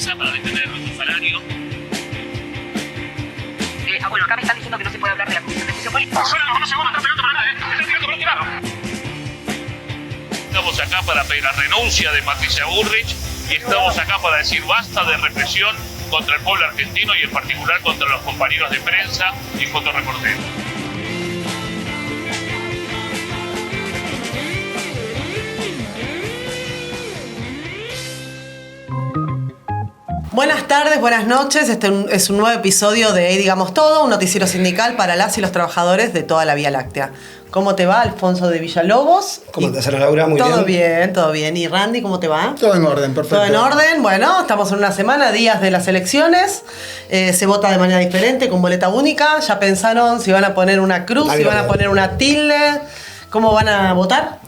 empresa para detener su salario. Bueno, acá me están diciendo que no se puede hablar de la Comisión de Juicio Político. No se van a estar pegando para nada, están tirando por otro lado. Estamos acá para pedir la renuncia de Patricia Bullrich y estamos acá para decir basta de represión contra el pueblo argentino y en particular contra los compañeros de prensa y fotoreporteros. Buenas tardes, buenas noches. Este es un nuevo episodio de Digamos Todo, un noticiero sindical para las y los trabajadores de toda la Vía Láctea. ¿Cómo te va, Alfonso de Villalobos? ¿Cómo estás, Ana Laura? Muy bien. Todo bien, todo bien. ¿Y Randy, cómo te va? Todo en orden, perfecto. Todo en orden. Bueno, estamos en una semana, días de las elecciones. Se vota de manera diferente, con boleta única. ¿Ya pensaron si van a poner una cruz, si van a poner una tilde? ¿Cómo van a votar?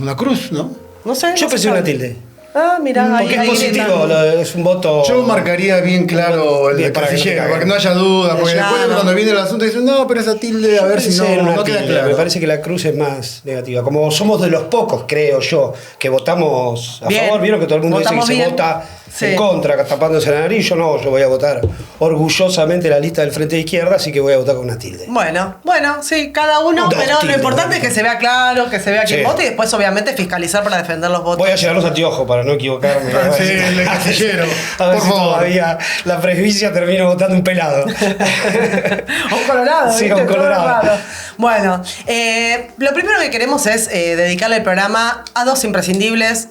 Una cruz, ¿no? No sé. Yo pensé una tilde. Ah, mira, porque es positivo, es un voto. Yo marcaría bien claro el casillero, para que no haya duda, porque después cuando viene el asunto dicen, no, pero esa tilde, a ver si no queda claro. Me parece que la cruz es más negativa. Como somos de los pocos, creo yo, que votamos a favor, vieron que todo el mundo dice que se vota en contra, tapándose la nariz. Yo voy a votar orgullosamente la lista del Frente de Izquierda, así que voy a votar con una tilde. Bueno, sí, cada uno, pero lo importante es que se vea claro, que se vea quién vota y después obviamente fiscalizar para defender los votos. Voy a llevar los anteojos para no equivocarme. Sí, el casillero. A ver si todavía la presbicia termino votando un pelado. O un colorado. Sí, ¿viste? un colorado. Bueno, lo primero que queremos es dedicarle el programa a dos imprescindibles.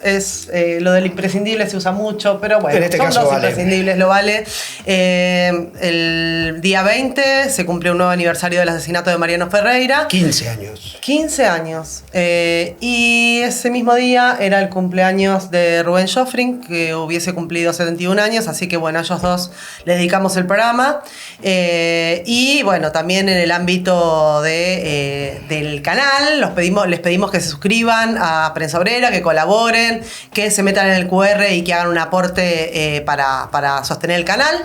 Lo del imprescindible se usa mucho, pero bueno, en este son caso dos vale. imprescindibles, lo vale. El día 20 se cumplió un nuevo aniversario del asesinato de Mariano Ferreira. 15 años. 15 años. Y ese mismo día era el cumpleaños de Rubén Joffrin, que hubiese cumplido 71 años, así que bueno, a ellos dos le dedicamos el programa. Y bueno, también en el ámbito del canal, les pedimos que se suscriban a Prensa Obrera, que colaboren, que se metan en el QR y que hagan un aporte para sostener el canal.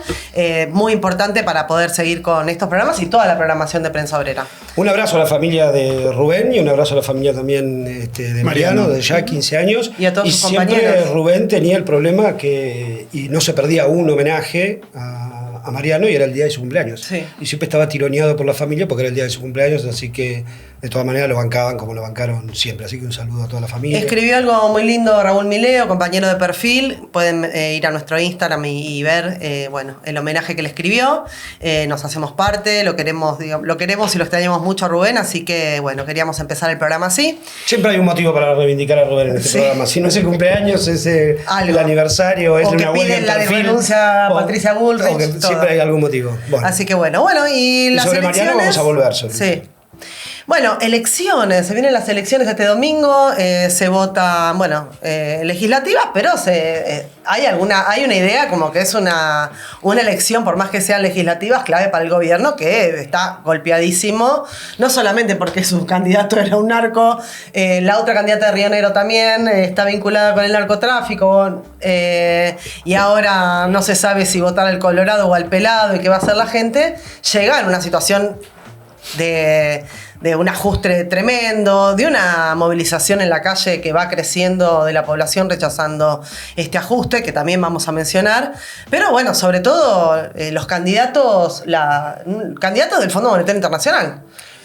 Muy importante para poder seguir con estos programas y toda la programación de Prensa Obrera. Un abrazo a la familia de Rubén y un abrazo a la familia también de Mariano, de ya 15 años. Y a todos sus siempre compañeros. Rubén tenía el problema y no se perdía un homenaje a Mariano y era el día de su cumpleaños. Sí. Y siempre estaba tironeado por la familia porque era el día de su cumpleaños, así que de todas maneras lo bancaban como lo bancaron siempre. Así que un saludo a toda la familia. Escribió algo muy lindo Raúl Mileo, compañero de perfil. Pueden ir a nuestro Instagram y ver el homenaje que le escribió. Nos hacemos parte, lo queremos y lo extrañamos mucho a Rubén, así que bueno, queríamos empezar el programa así. Siempre hay un motivo para reivindicar a Rubén en este programa. Si no es el cumpleaños, es el aniversario, es una huelga en la perfil. Renuncia a Patricia Bullrich. Siempre hay algún motivo. Bueno. Así que bueno, y las sobre elecciones. Mariano vamos a volver. Sí. Bueno, elecciones, se vienen las elecciones este domingo, se votan, legislativas, pero hay una idea como que es una elección, por más que sean legislativas, clave para el gobierno, que está golpeadísimo, no solamente porque su candidato era un narco, la otra candidata de Río Negro también está vinculada con el narcotráfico, y ahora no se sabe si votar al Colorado o al Pelado y qué va a hacer la gente, llega en una situación de un ajuste tremendo, de una movilización en la calle que va creciendo de la población rechazando este ajuste, que también vamos a mencionar. Pero bueno, sobre todo los candidatos del Fondo Monetario Internacional.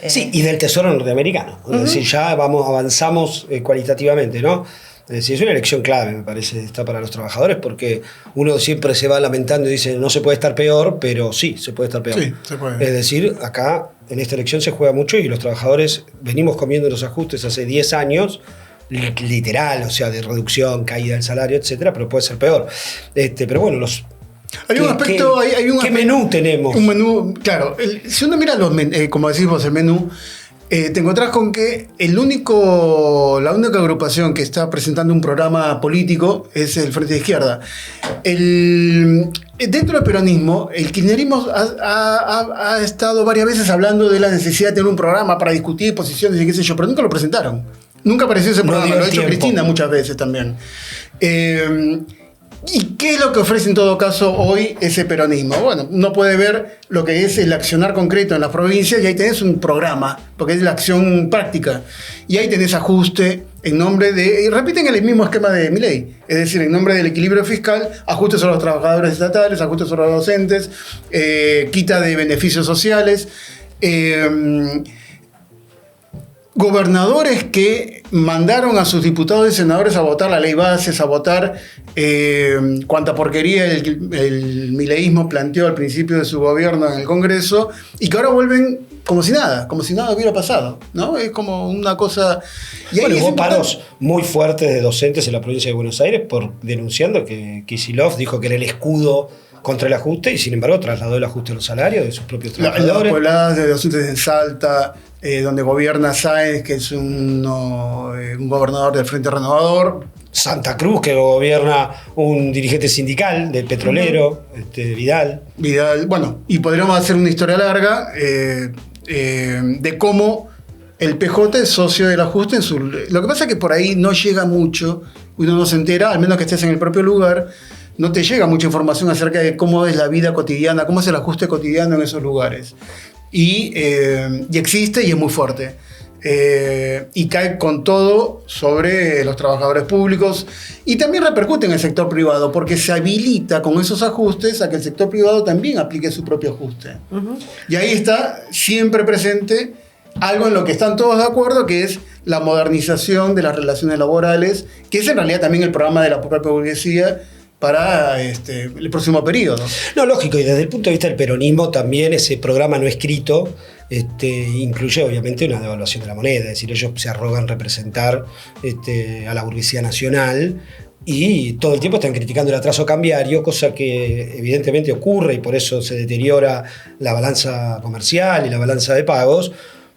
Sí, y del Tesoro Norteamericano. Es decir, ya avanzamos cualitativamente, ¿no? Es decir, es una elección clave, me parece, está para los trabajadores, porque uno siempre se va lamentando y dice, no se puede estar peor, pero sí, se puede estar peor. Sí, se puede. Es decir, acá, en esta elección se juega mucho y los trabajadores venimos comiendo los ajustes hace 10 años, literal, o sea, de reducción, caída del salario, etcétera, pero puede ser peor. Pero bueno, ¿qué menú tenemos? Un menú, claro. Si uno mira como decimos, el menú, te encontrás con que la única agrupación que está presentando un programa político es el Frente de Izquierda. Dentro del peronismo, el kirchnerismo ha estado varias veces hablando de la necesidad de tener un programa para discutir posiciones y qué sé yo, pero nunca lo presentaron. Nunca apareció ese programa, lo ha hecho Cristina muchas veces también. ¿Y qué es lo que ofrece en todo caso hoy ese peronismo? Bueno, uno puede ver lo que es el accionar concreto en las provincias y ahí tenés un programa, porque es la acción práctica. Y ahí tenés ajuste en nombre de... Y repiten el mismo esquema de Milei, es decir, en nombre del equilibrio fiscal, ajustes a los trabajadores estatales, ajustes a los docentes, quita de beneficios sociales, gobernadores que mandaron a sus diputados y senadores a votar la ley bases, a votar cuanta porquería el mileísmo planteó al principio de su gobierno en el Congreso, y que ahora vuelven como si nada hubiera pasado, ¿no? Es como una cosa... Y bueno, hubo paros muy fuertes de docentes en la provincia de Buenos Aires denunciando que Kicillof dijo que era el escudo contra el ajuste, y sin embargo trasladó el ajuste a los salarios de sus propios trabajadores. Las puebladas de docentes en Salta, donde gobierna Sáenz, que es un gobernador del Frente Renovador. Santa Cruz, que gobierna un dirigente sindical del petrolero, Vidal. Bueno, y podríamos hacer una historia larga de cómo el PJ es socio del ajuste en su... Lo que pasa es que por ahí no llega mucho, uno no se entera, al menos que estés en el propio lugar, no te llega mucha información acerca de cómo es la vida cotidiana, cómo es el ajuste cotidiano en esos lugares. Y existe y es muy fuerte. Y cae con todo sobre los trabajadores públicos, y también repercute en el sector privado, porque se habilita con esos ajustes a que el sector privado también aplique su propio ajuste. Y ahí está siempre presente algo en lo que están todos de acuerdo, que es la modernización de las relaciones laborales, que es en realidad también el programa de la propia burguesía para el próximo periodo. No, lógico, y desde el punto de vista del peronismo también ese programa no escrito incluye obviamente una devaluación de la moneda, es decir, ellos se arrogan representar a la burguesía nacional, y todo el tiempo están criticando el atraso cambiario, cosa que evidentemente ocurre, y por eso se deteriora la balanza comercial y la balanza de pagos.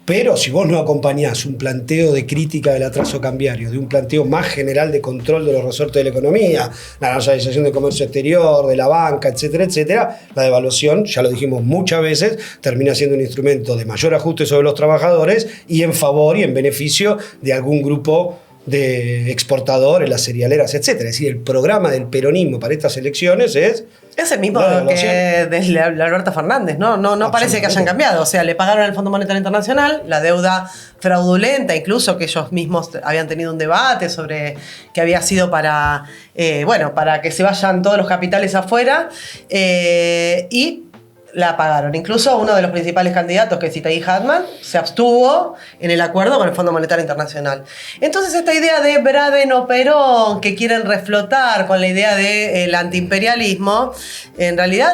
Pero si vos no acompañás un planteo de crítica del atraso cambiario, de un planteo más general de control de los resortes de la economía, la nacionalización del comercio exterior, de la banca, etcétera, etcétera, la devaluación, ya lo dijimos muchas veces, termina siendo un instrumento de mayor ajuste sobre los trabajadores y en favor y en beneficio de algún grupo de exportadores, las cerealeras, etcétera. Es decir, el programa del peronismo para estas elecciones es el mismo que de Alberto Fernández, ¿no? No parece que hayan cambiado. O sea, le pagaron al Fondo Monetario Internacional la deuda fraudulenta, incluso que ellos mismos habían tenido un debate sobre que había sido para que se vayan todos los capitales afuera, y la pagaron. Incluso uno de los principales candidatos, que es Itaí Hatman, se abstuvo en el acuerdo con el Fondo Monetario Internacional. Entonces, esta idea de Braden o Perón, que quieren reflotar con la idea del antiimperialismo, en realidad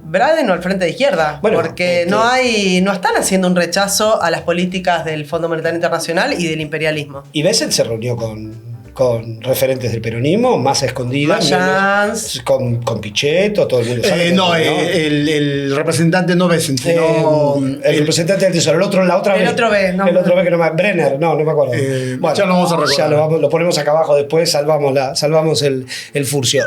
Braden o el Frente de Izquierda, porque no están haciendo un rechazo a las políticas del Fondo Monetario Internacional y del imperialismo. Y Bessel se reunió con referentes del peronismo, más a escondidas, con Pichetto, todo el mundo sabe. El representante no Bessel, sino el representante del Tesoro, el otro B que no me... Brenner, no me acuerdo. Ya lo vamos a recordar. Ya lo ponemos acá abajo después, salvamos el furcio.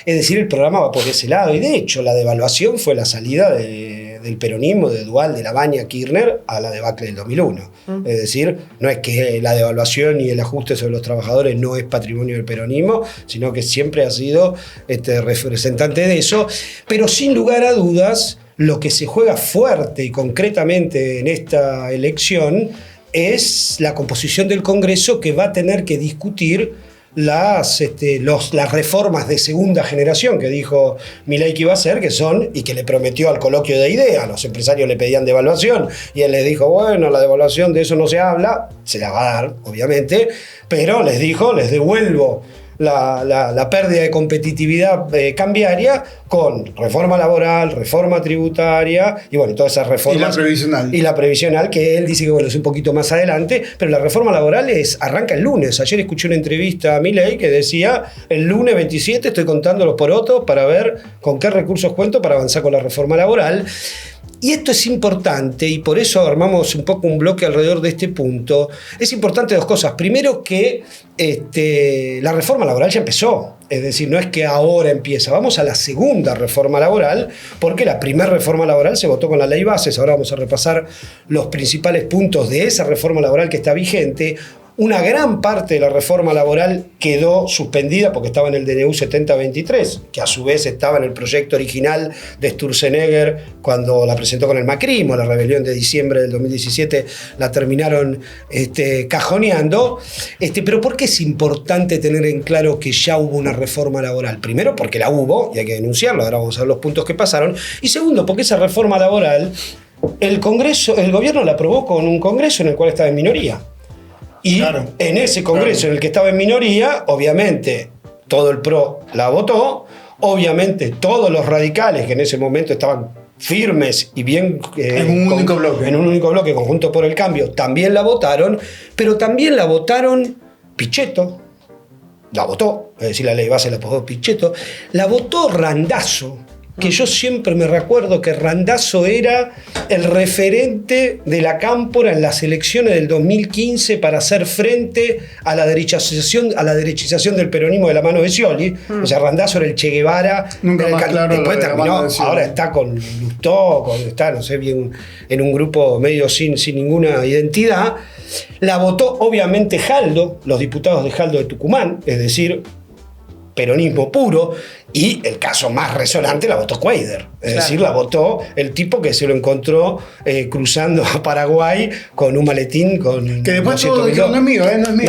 Es decir, el programa va por ese lado, y de hecho la devaluación fue la salida del peronismo, de Duhalde, de Labaña, Kirchner, a la debacle del 2001. Es decir, no es que la devaluación y el ajuste sobre los trabajadores no es patrimonio del peronismo, sino que siempre ha sido representante de eso. Pero sin lugar a dudas, lo que se juega fuerte y concretamente en esta elección es la composición del Congreso, que va a tener que discutir las reformas de segunda generación que dijo Milei que iba a hacer, que son, y que le prometió al coloquio de ideas, los empresarios le pedían devaluación, y él les dijo, bueno, la devaluación de eso no se habla, se la va a dar, obviamente, pero les dijo, les devuelvo la pérdida de competitividad cambiaria con reforma laboral, reforma tributaria y todas esas reformas. Y la previsional, que él dice que es un poquito más adelante, pero la reforma laboral arranca el lunes. Ayer escuché una entrevista a Milei que decía, el lunes 27 estoy contando los porotos para ver con qué recursos cuento para avanzar con la reforma laboral. Y esto es importante, y por eso armamos un poco un bloque alrededor de este punto. Es importante dos cosas. Primero, que la reforma laboral ya empezó. Es decir, no es que ahora empieza. Vamos a la segunda reforma laboral, porque la primera reforma laboral se votó con la ley bases. Ahora vamos a repasar los principales puntos de esa reforma laboral que está vigente. Una gran parte de la reforma laboral quedó suspendida porque estaba en el DNU 7023, que a su vez estaba en el proyecto original de Sturzenegger cuando la presentó con el macrismo. La rebelión de diciembre del 2017 la terminaron cajoneando. Pero ¿por qué es importante tener en claro que ya hubo una reforma laboral? Primero, porque la hubo y hay que denunciarlo. Ahora vamos a ver los puntos que pasaron. Y segundo, porque esa reforma laboral, el gobierno la aprobó con un Congreso en el cual estaba en minoría. Y claro, en ese Congreso en el que estaba en minoría, obviamente todo el PRO la votó, obviamente todos los radicales que en ese momento estaban firmes y bien en un único bloque, Conjunto por el Cambio, también la votaron, pero también la votaron Pichetto, la votó, es decir, la ley base la votó Pichetto, la votó Randazzo, que yo siempre me recuerdo que Randazzo era el referente de la cámpora en las elecciones del 2015 para hacer frente a la derechización del peronismo de la mano de Scioli. O sea, Randazzo era el Che Guevara. Nunca más claro. Después terminó, ahora está con Lustó, está, no sé bien, en un grupo medio sin ninguna identidad. La votó obviamente Jaldo, los diputados de Jaldo de Tucumán, es decir, peronismo puro, y el caso más resonante la votó Cuader, es decir, la votó el tipo que se lo encontró cruzando a Paraguay con un maletín con... Que después todo dijo, no es mío, no es mío.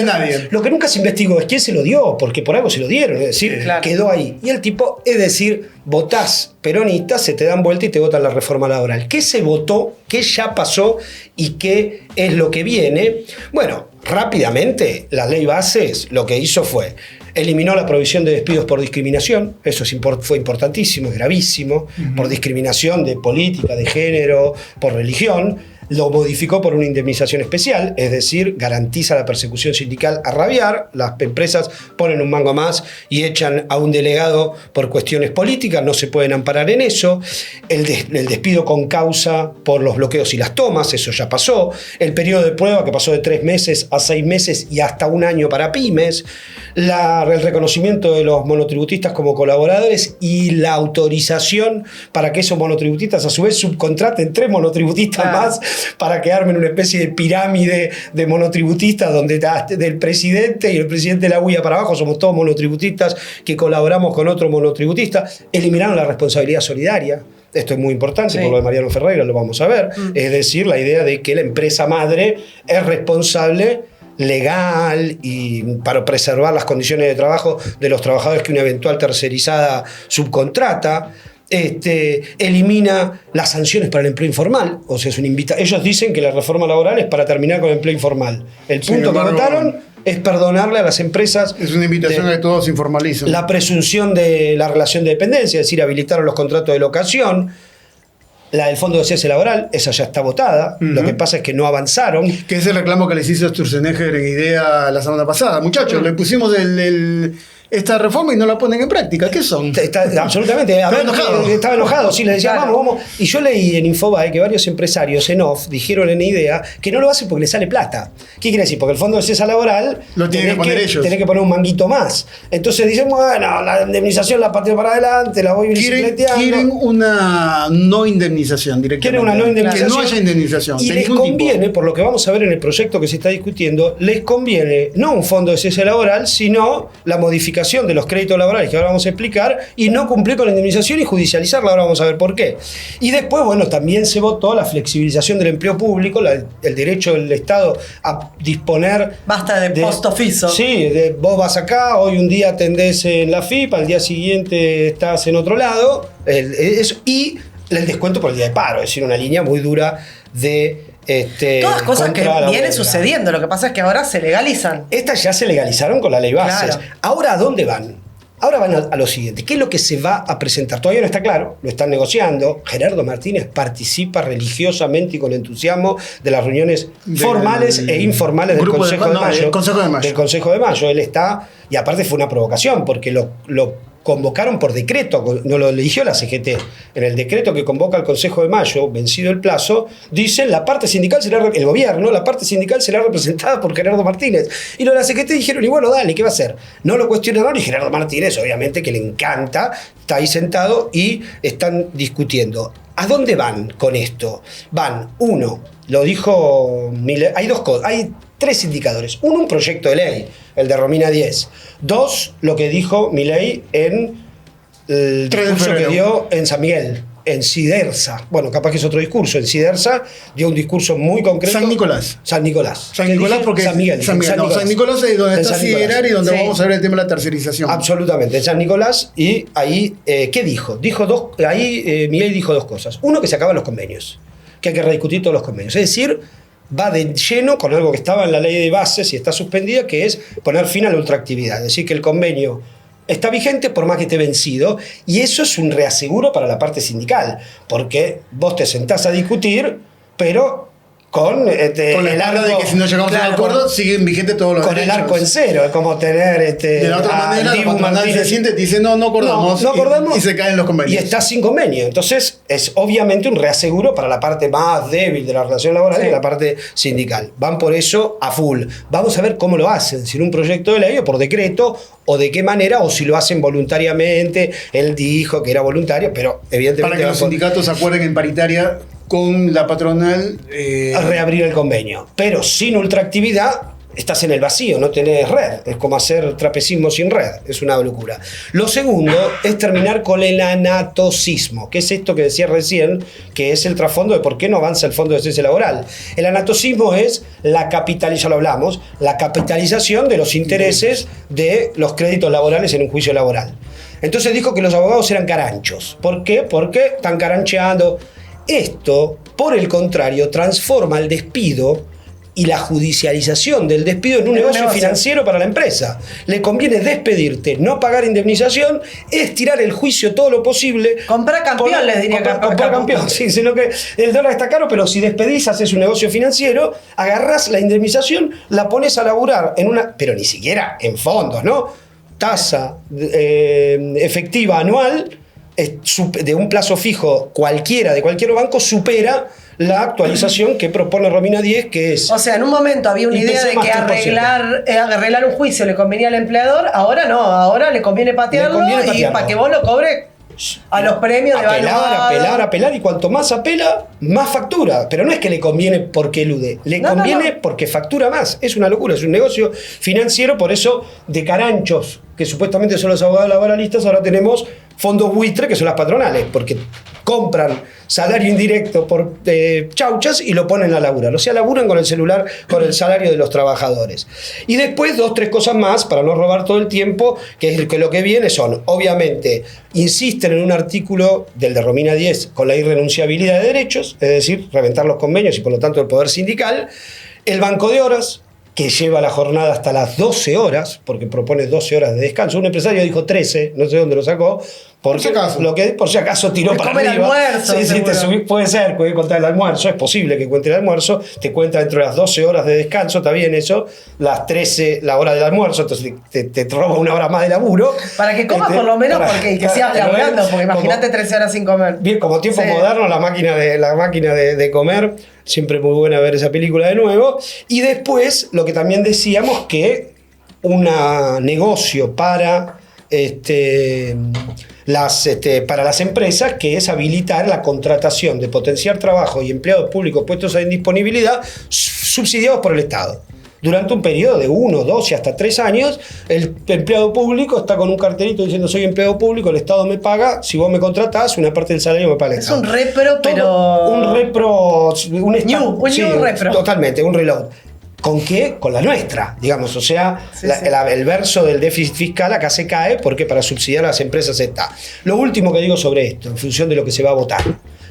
Nadie. Lo que nunca se investigó es quién se lo dio, porque por algo se lo dieron, es decir, quedó ahí. Y el tipo, es decir, votás peronista, se te dan vuelta y te votan la reforma laboral. ¿Qué se votó? ¿Qué ya pasó? ¿Y qué es lo que viene? Bueno, rápidamente, la ley bases lo que hizo fue eliminó la prohibición de despidos por discriminación, eso fue importantísimo, es gravísimo, por discriminación de política, de género, por religión. Lo modificó por una indemnización especial, es decir, garantiza la persecución sindical a rabiar. Las empresas ponen un mango más y echan a un delegado por cuestiones políticas, no se pueden amparar en eso. El despido con causa por los bloqueos y las tomas, eso ya pasó. El periodo de prueba que pasó de 3 meses a 6 meses y hasta 1 año para pymes. El reconocimiento de los monotributistas como colaboradores y la autorización para que esos monotributistas a su vez subcontraten 3 monotributistas más para que armen una especie de pirámide de monotributistas donde del presidente y el presidente de la UIA para abajo somos todos monotributistas que colaboramos con otro monotributista. Eliminaron la responsabilidad solidaria. Esto es muy importante, por lo de Mariano Ferreira lo vamos a ver. Es decir, la idea de que la empresa madre es responsable legal y para preservar las condiciones de trabajo de los trabajadores que una eventual tercerizada subcontrata. Elimina las sanciones para el empleo informal, o sea, ellos dicen que la reforma laboral es para terminar con el empleo informal. El punto que votaron es perdonarle a las empresas. Es una invitación a que todos se informalicen. La presunción de la relación de dependencia, es decir, habilitaron los contratos de locación. La del Fondo de Cese Laboral, esa ya está votada. Lo que pasa es que no avanzaron. Que es el reclamo que les hizo Sturzenegger en IDEA la semana pasada. Muchachos, le pusimos esta reforma y no la ponen en práctica. ¿Qué son? Absolutamente. Estaba enojado. Sí, le decía, vamos. Y yo leí en Infobae que varios empresarios en off dijeron en IDEA que no lo hacen porque les sale plata. ¿Qué quiere decir? Porque el Fondo de Cese Laboral lo tienen que poner ellos. Tienen que poner un manguito más. Entonces dicen, bueno, la indemnización la pateo para adelante, la voy bicicleteando. Quieren una no indemnización directamente. Quieren una no indemnización. Que no haya indemnización. Y les conviene, por lo que vamos a ver en el proyecto que se está discutiendo, les conviene no un Fondo de Cese Laboral, sino la modificación de los créditos laborales que ahora vamos a explicar y no cumplir con la indemnización y judicializarla. Ahora vamos a ver por qué. Y después, bueno, también se votó la flexibilización del empleo público, el derecho del Estado a disponer... Basta de post-oficio. Sí, vos vas acá, hoy un día atendés en la FIP, al día siguiente estás en otro lado, y el descuento por el día de paro, es decir, una línea muy dura de... Todas cosas que vienen sucediendo, lo que pasa es que ahora se legalizan. Estas ya se legalizaron con la ley bases. Claro. Ahora, ¿a dónde van? Ahora van a lo siguiente. ¿Qué es lo que se va a presentar? Todavía no está claro, lo están negociando. Gerardo Martínez participa religiosamente y con entusiasmo de las reuniones formales e informales del Consejo de Mayo. Del Consejo de Mayo. Él está, y aparte fue una provocación, porque lo convocaron por decreto, no lo eligió la CGT. En el decreto que convoca al Consejo de Mayo, vencido el plazo, dicen la parte sindical el gobierno, la parte sindical será representada por Gerardo Martínez. Y los de la CGT dijeron, y bueno, dale, ¿qué va a hacer? No lo cuestionaron y Gerardo Martínez, obviamente que le encanta, está ahí sentado y están discutiendo. ¿A dónde van con esto? Van, uno, lo dijo Miller, hay dos cosas, hay 3 indicadores. Uno, un proyecto de ley, el de Romina 10. 2, lo que dijo Milei en el discurso que dio en San Miguel, en Cidersa. Bueno, capaz que es otro discurso. En Cidersa dio un discurso muy concreto. San Nicolás. San Nicolás. San Nicolás porque San Miguel. San Nicolás es donde está Siderar y donde Sí. vamos a ver el tema de la tercerización. Absolutamente, en San Nicolás. Y ahí, ¿qué dijo? Miguel dijo 2 cosas. Uno, que se acaban los convenios, que hay que rediscutir todos los convenios. Es decir, va de lleno con algo que estaba en la ley de bases y está suspendida, que es poner fin a la ultraactividad. Es decir, que el convenio está vigente por más que esté vencido, y eso es un reaseguro para la parte sindical, porque vos te sentás a discutir, pero con la el arco arco, de que si no llegamos a un acuerdo, siguen vigentes todos los con derechos. el arco en cero. Es como tener De la otra manera, la patronal se siente y te dice, no acordamos. No acordamos. Y se caen los convenios. Y está sin convenio. Entonces, es obviamente un reaseguro para la parte más débil de la relación laboral, y la parte sindical. Van por eso a full. Vamos a ver cómo lo hacen, si en un proyecto de ley o por decreto, o de qué manera, o si lo hacen voluntariamente. Él dijo que era voluntario, pero evidentemente... Para que los sindicatos acuerden en paritaria con la patronal... a reabrir el convenio. Pero sin ultraactividad estás en el vacío, no tenés red. Es como hacer trapecismo sin red. Es una locura. Lo segundo es terminar con el anatocismo, que es esto que decía recién, que es el trasfondo de por qué no avanza el fondo de cese laboral. El anatocismo es la ya lo hablamos, la capitalización de los intereses de los créditos laborales en un juicio laboral. Entonces dijo que los abogados eran caranchos. ¿Por qué? Porque están carancheando. Esto, por el contrario, transforma el despido y la judicialización del despido en un negocio financiero para la empresa. Le conviene despedirte, no pagar indemnización, estirar el juicio todo lo posible. Comprar campeón, les diría. Comprar campeón, sí, sino que el dólar está caro, pero si despedís, haces un negocio financiero, agarrás la indemnización, la pones a laburar en una... Pero ni siquiera en fondos, ¿no? Tasa efectiva anual de un plazo fijo cualquiera, de cualquier banco, supera la actualización que propone Romina 10, que es... O sea, en un momento había una idea de que arreglar un juicio le convenía al empleador, ahora no, ahora le conviene patearlo, y para que vos lo cobres a los premios de valor. Apelar, y cuanto más apela, más factura. Pero no es que le conviene porque elude, le conviene porque factura más. Es una locura, es un negocio financiero. Por eso, de caranchos, que supuestamente son los abogados laboralistas, ahora tenemos fondos buitre, que son las patronales, porque compran salario indirecto por chauchas y lo ponen a laburar. O sea, laburan con el celular, con el salario de los trabajadores. Y después 2, 3 cosas más, para no robar todo el tiempo, que es que lo que viene son, obviamente, insisten en un artículo del de Romina 10 con la irrenunciabilidad de derechos, es decir, reventar los convenios y por lo tanto el poder sindical, el banco de horas, que lleva la jornada hasta las 12 horas, porque propone 12 horas de descanso. Un empresario dijo 13, no sé dónde lo sacó, por si acaso tiró para arriba. El almuerzo, puede ser, puede contar el almuerzo, es posible que cuente el almuerzo, te cuenta dentro de las 12 horas de descanso, está bien eso, las 13 la hora del almuerzo, entonces te roba 1 hora más de laburo. Para que comas por lo menos, porque que sigas laburando, porque imagínate 13 horas sin comer. Bien, como tiempo moderno, la máquina de comer, siempre muy buena ver esa película de nuevo. Y después, lo que también decíamos, que un negocio para las empresas, que es habilitar la contratación de potenciar trabajo y empleados públicos puestos en disponibilidad subsidiados por el Estado. Durante un periodo de 1, 2 y hasta 3 años, el empleado público está con un cartelito diciendo: soy empleado público, el Estado me paga, si vos me contratás, una parte del salario me paga el Estado. Es un repro, pero... Un repro... Un new repro. Totalmente, un reload. ¿Con qué? Con la nuestra, digamos. O sea, el verso del déficit fiscal acá se cae porque para subsidiar a las empresas está. Lo último que digo sobre esto, en función de lo que se va a votar.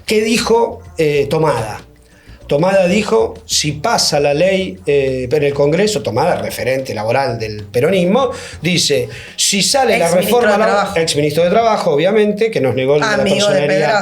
¿Qué dijo Tomada? Tomada dijo, si pasa la ley en el Congreso, Tomada, referente laboral del peronismo, dice, si sale la reforma... Ex-ministro de Trabajo, obviamente, que nos negó la personería...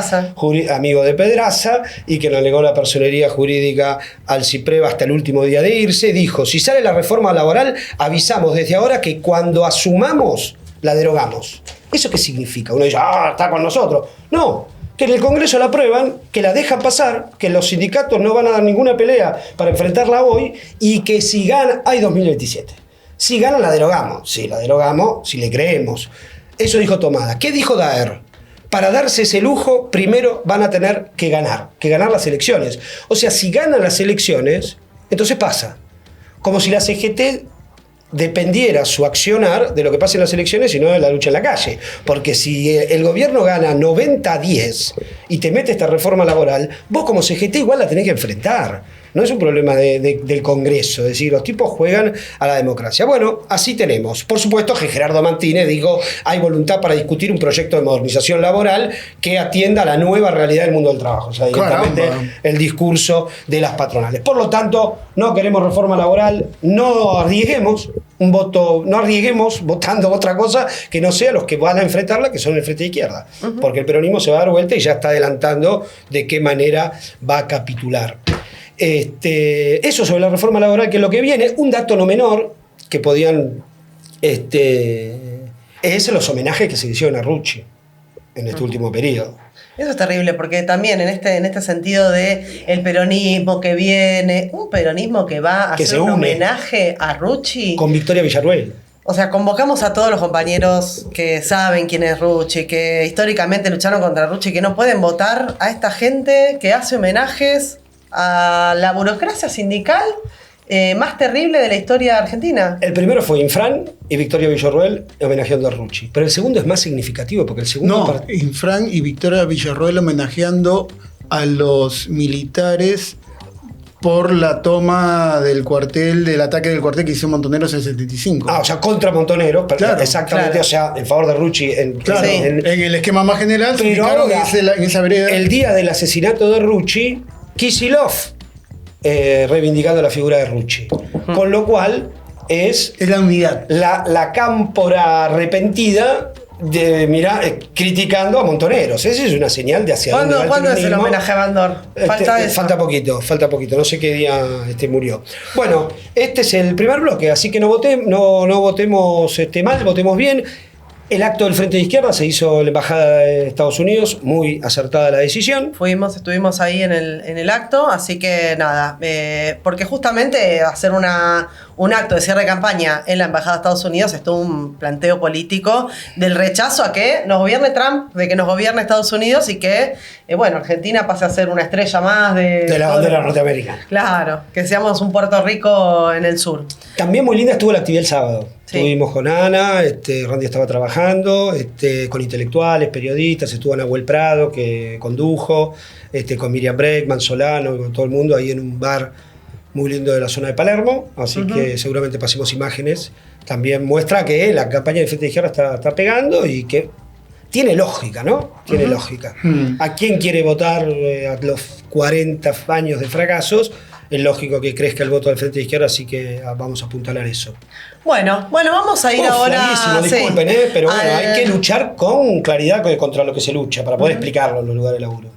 Amigo de Pedraza, y que nos negó la personería jurídica al CIPREVA hasta el último día de irse, dijo, si sale la reforma laboral, avisamos desde ahora que cuando asumamos, la derogamos. ¿Eso qué significa? Uno dice, está con nosotros. No. Que en el Congreso la aprueban, que la dejan pasar, que los sindicatos no van a dar ninguna pelea para enfrentarla hoy, y que si gana, hay 2027. Si gana, la derogamos. Sí, la derogamos, si le creemos. Eso dijo Tomada. ¿Qué dijo Daer? Para darse ese lujo, primero van a tener que ganar las elecciones. O sea, si ganan las elecciones, entonces pasa. como si la CGT dependiera su accionar de lo que pase en las elecciones y no de la lucha en la calle. Porque si el gobierno gana 90-10 y te mete esta reforma laboral, vos como CGT igual la tenés que enfrentar. No es un problema del Congreso, es decir, los tipos juegan a la democracia. Bueno, así tenemos. Por supuesto que Gerardo Martínez dijo, hay voluntad para discutir un proyecto de modernización laboral que atienda a la nueva realidad del mundo del trabajo. O sea, directamente el discurso de las patronales. Por lo tanto, no queremos reforma laboral, no arriesguemos un voto, no arriesguemos votando otra cosa que no sea los que van a enfrentarla, que son el Frente de Izquierda. Porque el peronismo se va a dar vuelta y ya está adelantando de qué manera va a capitular. Eso sobre la reforma laboral, que es lo que viene. Un dato no menor que podían es los homenajes que se hicieron a Rucci en este último periodo. Eso es terrible, porque también en este sentido de el peronismo que viene, un peronismo que va a hacer un homenaje a Rucci. Con Victoria Villarruel. O sea, convocamos a todos los compañeros que saben quién es Rucci, que históricamente lucharon contra Rucci, que no pueden votar a esta gente que hace homenajes a la burocracia sindical más terrible de la historia argentina. El primero fue Infran y Victoria Villarruel homenajeando a Rucci. Pero el segundo es más significativo porque el segundo... No, Infran y Victoria Villarruel homenajeando a los militares por la toma del cuartel, del ataque del cuartel que hizo Montoneros en el 75. O sea, contra Montoneros, claro, exactamente, claro. O sea, en favor de Rucci. En el esquema más general, pero ahora, en esa vereda. El día del asesinato de Rucci, Kicillof reivindicando la figura de Rucci. Con lo cual es la unidad. La cámpora arrepentida criticando a Montoneros. Esa es una señal de hacia dónde va el ¿Cuándo es el homenaje a Bandor? Falta poquito. No sé qué día murió. Bueno, este es el primer bloque, así que no votemos mal, votemos bien. El acto del Frente de Izquierda se hizo en la Embajada de Estados Unidos, muy acertada la decisión. Estuvimos ahí en el acto, así que nada, porque justamente hacer un acto de cierre de campaña en la Embajada de Estados Unidos es todo un planteo político del rechazo a que nos gobierne Trump, de que nos gobierne Estados Unidos y que, Argentina pase a ser una estrella más de la bandera norteamericana. Claro, que seamos un Puerto Rico en el sur. También muy linda estuvo la actividad el sábado. Sí. Estuvimos con Ana, Randy estaba trabajando, con intelectuales, periodistas, estuvo Nahuel Prado, que condujo, con Miriam Breckman, Solano, con todo el mundo ahí en un bar muy lindo de la zona de Palermo, así que seguramente pasemos imágenes. También muestra que la campaña del Frente de Izquierda está pegando y que tiene lógica, ¿no? Tiene lógica. ¿A quién quiere votar a los 40 años de fracasos? Es lógico que crezca el voto del Frente de Izquierda, así que vamos a apuntalar eso. Bueno, vamos a ir ahora... Disculpen, pero hay que luchar con claridad contra lo que se lucha, para poder explicarlo en los lugares de laburo.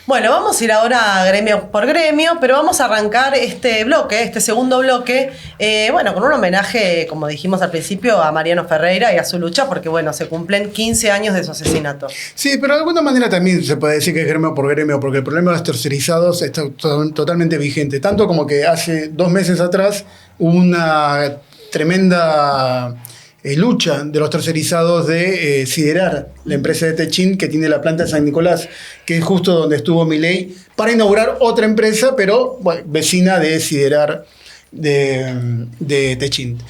Bueno, vamos a ir ahora gremio por gremio, pero vamos a arrancar este segundo bloque, con un homenaje, como dijimos al principio, a Mariano Ferreira y a su lucha, porque se cumplen 15 años de su asesinato. Sí, pero de alguna manera también se puede decir que es gremio por gremio, porque el problema de los tercerizados está totalmente vigente, tanto como que hace 2 meses atrás hubo una tremenda lucha de los tercerizados de Siderar, la empresa de Techint que tiene la planta de San Nicolás, que es justo donde estuvo Milei, para inaugurar otra empresa, pero vecina de Siderar de Techint.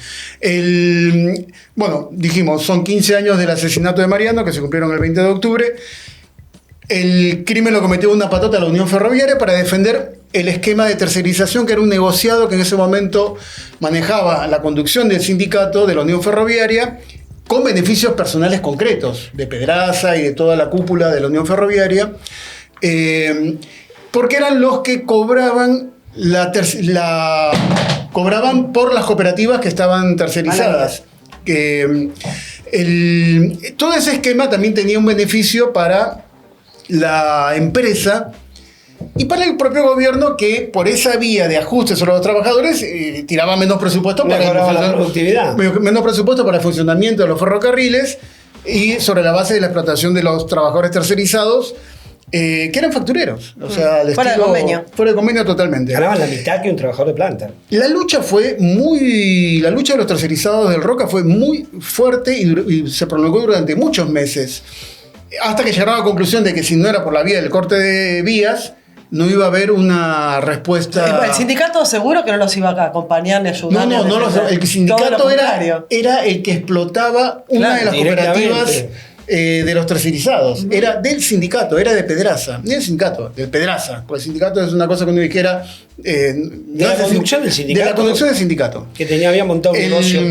Dijimos, son 15 años del asesinato de Mariano, que se cumplieron el 20 de octubre. El crimen lo cometió una patota la Unión Ferroviaria para defender el esquema de tercerización, que era un negociado que en ese momento manejaba la conducción del sindicato de la Unión Ferroviaria con beneficios personales concretos de Pedraza y de toda la cúpula de la Unión Ferroviaria, porque eran los que cobraban cobraban por las cooperativas que estaban tercerizadas. Todo ese esquema también tenía un beneficio para la empresa y para el propio gobierno, que por esa vía de ajuste sobre los trabajadores tiraba menos presupuesto para la productividad. Menos presupuesto para el funcionamiento de los ferrocarriles y sobre la base de la explotación de los trabajadores tercerizados que eran factureros. O sea, fuera de convenio. Fuera de convenio totalmente. Ganaban la mitad que un trabajador de planta. La lucha de los tercerizados del Roca fue muy fuerte y se prolongó durante muchos meses, hasta que llegaron a la conclusión de que si no era por la vía del corte de vías, no iba a haber una respuesta. El sindicato seguro que no los iba a acompañar ni ayudar. El sindicato era el que explotaba una de las cooperativas de los tercerizados. Era del sindicato, era de Pedraza. Ni del sindicato, del Pedraza. Porque el sindicato es una cosa que uno dijera. De la conducción del sindicato. De la conducción del sindicato. Que había montado un negocio.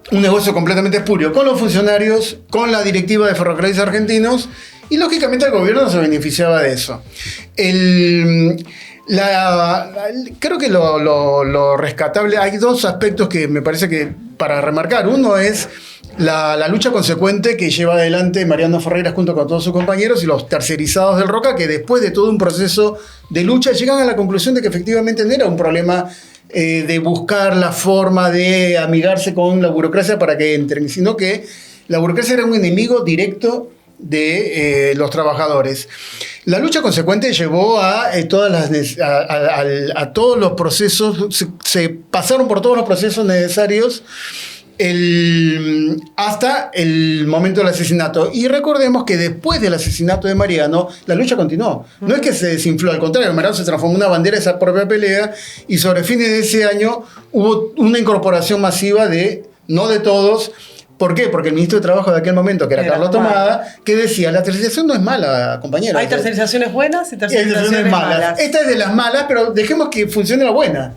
Un negocio completamente espurio con los funcionarios, con la directiva de Ferrocarriles Argentinos, y lógicamente el gobierno se beneficiaba de eso. Creo que lo rescatable, hay dos aspectos que me parece que para remarcar. Uno es la lucha consecuente que lleva adelante Mariano Ferreira junto con todos sus compañeros y los tercerizados del Roca, que después de todo un proceso de lucha llegan a la conclusión de que efectivamente no era un problema de buscar la forma de amigarse con la burocracia para que entren, sino que la burocracia era un enemigo directo de los trabajadores. La lucha consecuente llevó a todos los procesos, se pasaron por todos los procesos necesarios hasta el momento del asesinato. Y recordemos que después del asesinato de Mariano, la lucha continuó. No es que se desinfló, al contrario, Mariano se transformó en una bandera de esa propia pelea, y sobre fines de ese año hubo una incorporación masiva no de todos. ¿Por qué? Porque el ministro de Trabajo de aquel momento, que era Carlos Tomada, que decía, la tercerización no es mala, compañeros. Hay tercerizaciones buenas y tercerizaciones malas. Esta es de las malas, pero dejemos que funcione la buena.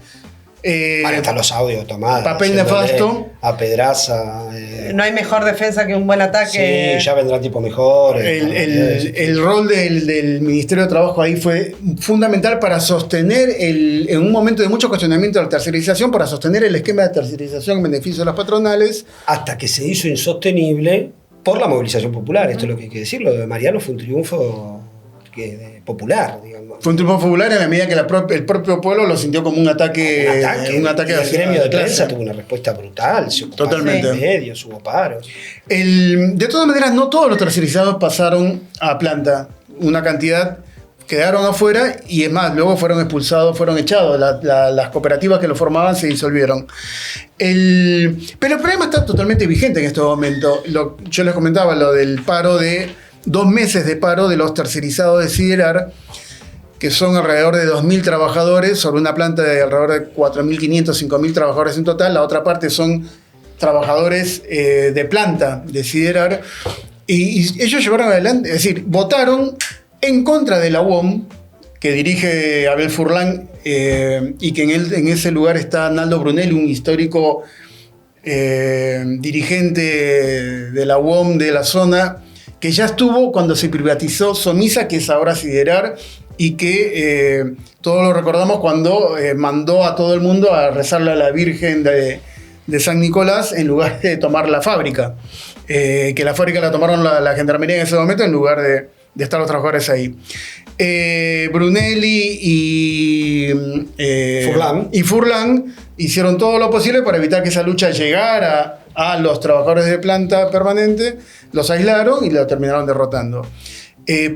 Están los audios tomados. Papel nefasto. A Pedraza. No hay mejor defensa que un buen ataque. Sí, ya vendrá tipo mejor. El rol del Ministerio de Trabajo ahí fue fundamental para sostener, en un momento de mucho cuestionamiento de la tercerización, para sostener el esquema de tercerización en beneficio de las patronales. Hasta que se hizo insostenible por la movilización popular. Esto es lo que hay que decir. Lo de Mariano fue un triunfo popular, digamos. Fue un triunfo popular en la medida que el propio pueblo lo sintió como un ataque. Un ataque el gremio de prensa tuvo una respuesta brutal. Se totalmente. Medios, hubo paros. De todas maneras, no todos los tercerizados pasaron a planta. Una cantidad quedaron afuera, y es más, luego fueron expulsados, fueron echados. Las cooperativas que lo formaban se disolvieron. Pero el problema está totalmente vigente en este momento. Yo les comentaba lo del paro de 2 meses de paro de los tercerizados de Siderar, que son alrededor de 2.000 trabajadores sobre una planta de alrededor de 4.500, 5.000 trabajadores en total. La otra parte son trabajadores de planta de Siderar. Y ellos llevaron adelante, es decir, votaron en contra de la UOM, que dirige Abel Furlan, y que en ese lugar está Naldo Brunelli, un histórico dirigente de la UOM de la zona, que ya estuvo cuando se privatizó Somisa, que es ahora Siderar, y que todos lo recordamos cuando mandó a todo el mundo a rezarle a la Virgen de San Nicolás en lugar de tomar la fábrica. Que la fábrica la tomaron la gendarmería en ese momento en lugar de estar los trabajadores ahí. Brunelli y Furlan hicieron todo lo posible para evitar que esa lucha llegara a los trabajadores de planta permanente, los aislaron y lo terminaron derrotando.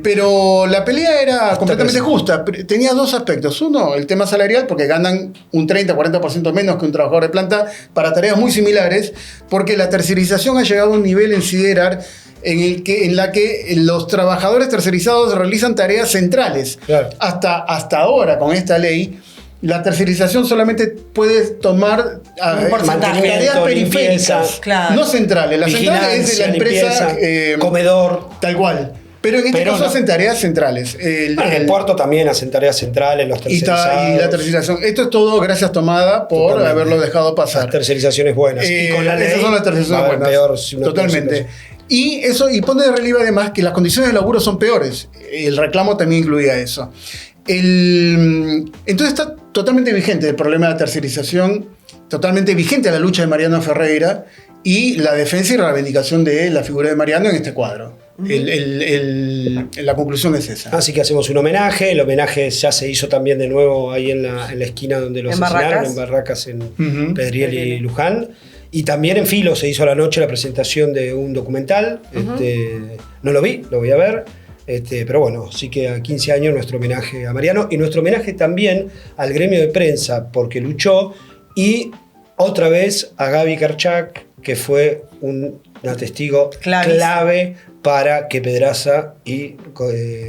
Pero la pelea era completamente justa. Tenía 2 aspectos. Uno, el tema salarial, porque ganan un 30-40% menos que un trabajador de planta para tareas muy similares, porque la tercerización ha llegado a un nivel en Siderar en la que los trabajadores tercerizados realizan tareas centrales. Claro. Hasta ahora, con esta ley, la tercerización solamente puede tomar tareas periféricas, claro, no centrales. La central es de la empresa, comedor, tal cual. Pero en este caso hacen tareas centrales. En el puerto también hacen tareas centrales, los tercerizados. Y la tercerización. Esto es todo gracias Tomada por haberlo dejado pasar. Las tercerizaciones buenas. Y con la ley, esas son las tercerizaciones buenas. Peor, si totalmente. Y pone de relieve además que las condiciones de laburo son peores. El reclamo también incluía eso. Entonces está totalmente vigente el problema de la tercerización, totalmente vigente la lucha de Mariano Ferreira y la defensa y la reivindicación de la figura de Mariano en este cuadro. La conclusión es esa. Así que hacemos un homenaje. El homenaje ya se hizo también de nuevo ahí en la esquina donde lo asesinaron, en Barracas, en Pedriel y Luján. Y también en Filo se hizo a la noche la presentación de un documental. No lo vi, lo voy a ver. Pero bueno, sí que a 15 años nuestro homenaje a Mariano y nuestro homenaje también al gremio de prensa, porque luchó, y otra vez a Gaby Kerchak, que fue una testigo clave para que Pedraza y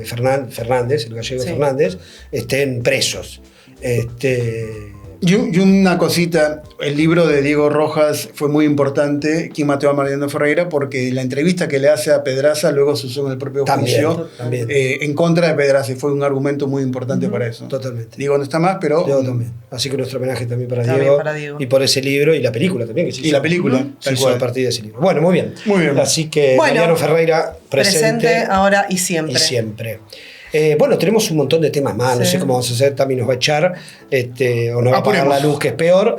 Fernández, el gallego Fernández, estén presos. Y una cosita, el libro de Diego Rojas fue muy importante, ¿Quién mató a Mariano Ferreira? Porque la entrevista que le hace a Pedraza luego se usó en el propio juicio en contra de Pedraza, y fue un argumento muy importante para eso. Totalmente. Diego no está más, pero... Diego también. Así que nuestro homenaje también para Diego. Y por ese libro y la película también. Que se hizo, la película. Se hizo a partir de ese libro. Bueno, muy bien. Muy bien. Así que Mariano Ferreira presente ahora y siempre. Y siempre. Bueno, tenemos un montón de temas más, no sé cómo vamos a hacer, Tami nos va a echar, o nos va a apagar la luz, que es peor.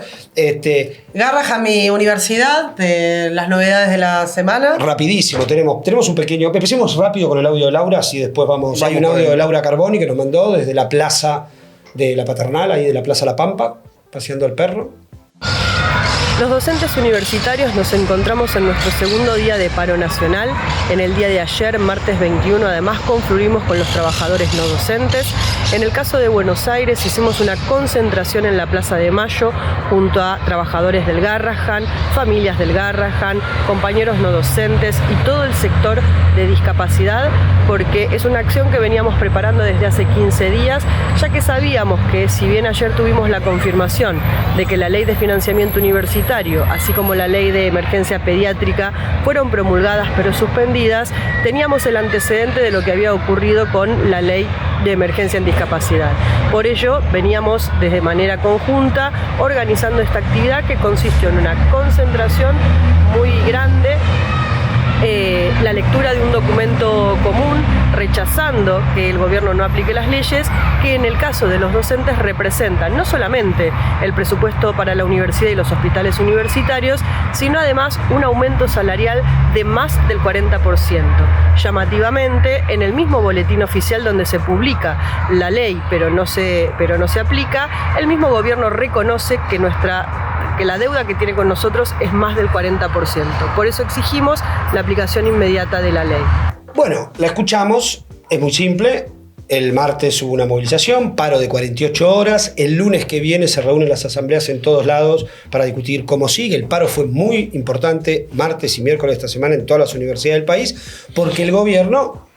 Garrahan, mi universidad, de las novedades de la semana. Rapidísimo, tenemos un pequeño... Empecemos rápido con el audio de Laura, así después vamos... Hay un audio de Laura Carboni que nos mandó desde la plaza de la Paternal, ahí de la Plaza La Pampa, paseando al perro. Los docentes universitarios nos encontramos en nuestro segundo día de paro nacional. En el día de ayer, martes 21, además confluimos con los trabajadores no docentes. En el caso de Buenos Aires hicimos una concentración en la Plaza de Mayo junto a trabajadores del Garrahan, familias del Garrahan, compañeros no docentes y todo el sector de discapacidad, porque es una acción que veníamos preparando desde hace 15 días, ya que sabíamos que si bien ayer tuvimos la confirmación de que la ley de financiamiento universitario, así como la ley de emergencia pediátrica, fueron promulgadas pero suspendidas, teníamos el antecedente de lo que había ocurrido con la ley de emergencia en discapacidad. Por ello, veníamos desde manera conjunta organizando esta actividad que consistió en una concentración muy grande, la lectura de un documento común rechazando que el gobierno no aplique las leyes que en el caso de los docentes representan no solamente el presupuesto para la universidad y los hospitales universitarios, sino además un aumento salarial de más del 40%. Llamativamente, en el mismo boletín oficial donde se publica la ley pero no se aplica, el mismo gobierno reconoce que la deuda que tiene con nosotros es más del 40%. Por eso exigimos la aplicación inmediata de la ley. Bueno, la escuchamos, es muy simple. El martes hubo una movilización, paro de 48 horas. El lunes que viene se reúnen las asambleas en todos lados para discutir cómo sigue. El paro fue muy importante martes y miércoles de esta semana en todas las universidades del país, porque el gobierno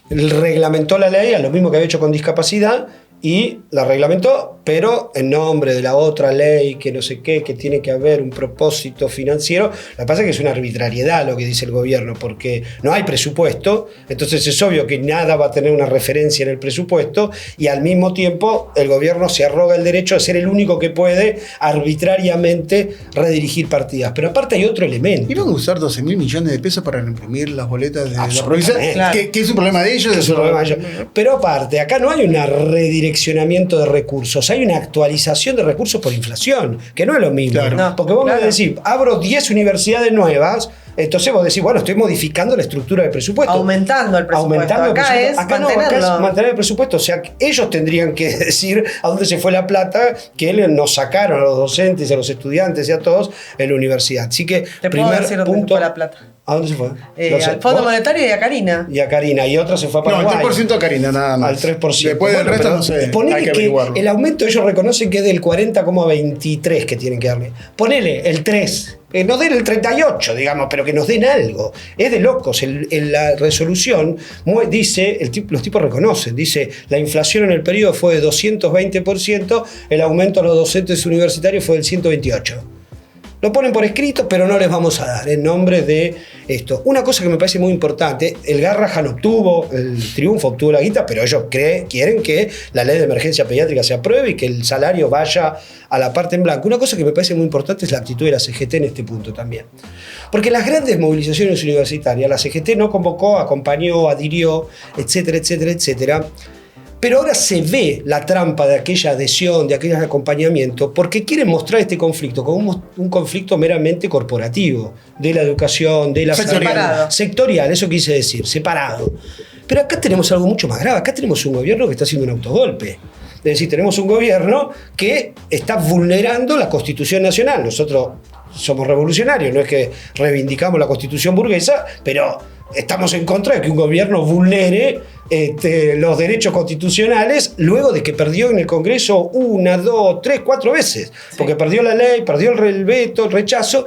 reglamentó la ley a lo mismo que había hecho con discapacidad, y la reglamentó, pero en nombre de la otra ley que no sé qué, que tiene que haber un propósito financiero. Lo que pasa es que es una arbitrariedad lo que dice el gobierno, porque no hay presupuesto, entonces es obvio que nada va a tener una referencia en el presupuesto, y al mismo tiempo el gobierno se arroga el derecho de ser el único que puede arbitrariamente redirigir partidas. Pero aparte hay otro elemento. ¿Iban a usar 12.000 millones de pesos para imprimir las boletas de la provincia? Claro. ¿Qué es un problema de ellos? Es un problema de ellos. Pero aparte, acá no hay una redireccionamiento de recursos, hay una actualización de recursos por inflación, que no es lo mismo. Claro. No, porque vos me decís, abro 10 universidades nuevas, entonces vos decís, bueno, estoy modificando la estructura del presupuesto. Aumentando el presupuesto. Acá es mantener el presupuesto. O sea, ellos tendrían que decir a dónde se fue la plata que nos sacaron a los docentes, a los estudiantes y a todos en la universidad. Así que, primer punto, fue la plata. ¿A dónde se fue? Al Fondo Monetario y a Karina. Y a Karina. Y otra se fue a Paraguay. No, al 3% a Karina, nada más. Al 3%. Después del resto no sé. Ponele que el aumento ellos reconocen que es del 40,23 que tienen que darle. Ponele el 3. No den el 38, digamos, pero que nos den algo. Es de locos. La resolución dice, los tipos reconocen, dice, la inflación en el periodo fue de 220%, el aumento a los docentes universitarios fue del 128%. Lo ponen por escrito, pero no les vamos a dar en nombre de esto. Una cosa que me parece muy importante, el Garrahan obtuvo el triunfo, obtuvo la guita, pero ellos quieren que la ley de emergencia pediátrica se apruebe y que el salario vaya a la parte en blanco. Una cosa que me parece muy importante es la actitud de la CGT en este punto también. Porque las grandes movilizaciones universitarias, la CGT no convocó, acompañó, adhirió, etcétera, etcétera, etcétera. Pero ahora se ve la trampa de aquella adhesión, de aquel acompañamiento, porque quieren mostrar este conflicto como un conflicto meramente corporativo, de la educación, de la sectorial, eso quise decir, separado. Pero acá tenemos algo mucho más grave, acá tenemos un gobierno que está haciendo un autogolpe. Es decir, tenemos un gobierno que está vulnerando la Constitución Nacional. Nosotros somos revolucionarios, no es que reivindicamos la Constitución burguesa, pero estamos en contra de que un gobierno vulnere los derechos constitucionales luego de que perdió en el Congreso 1, 2, 3, 4 veces. Sí. Porque perdió la ley, perdió el veto, el rechazo.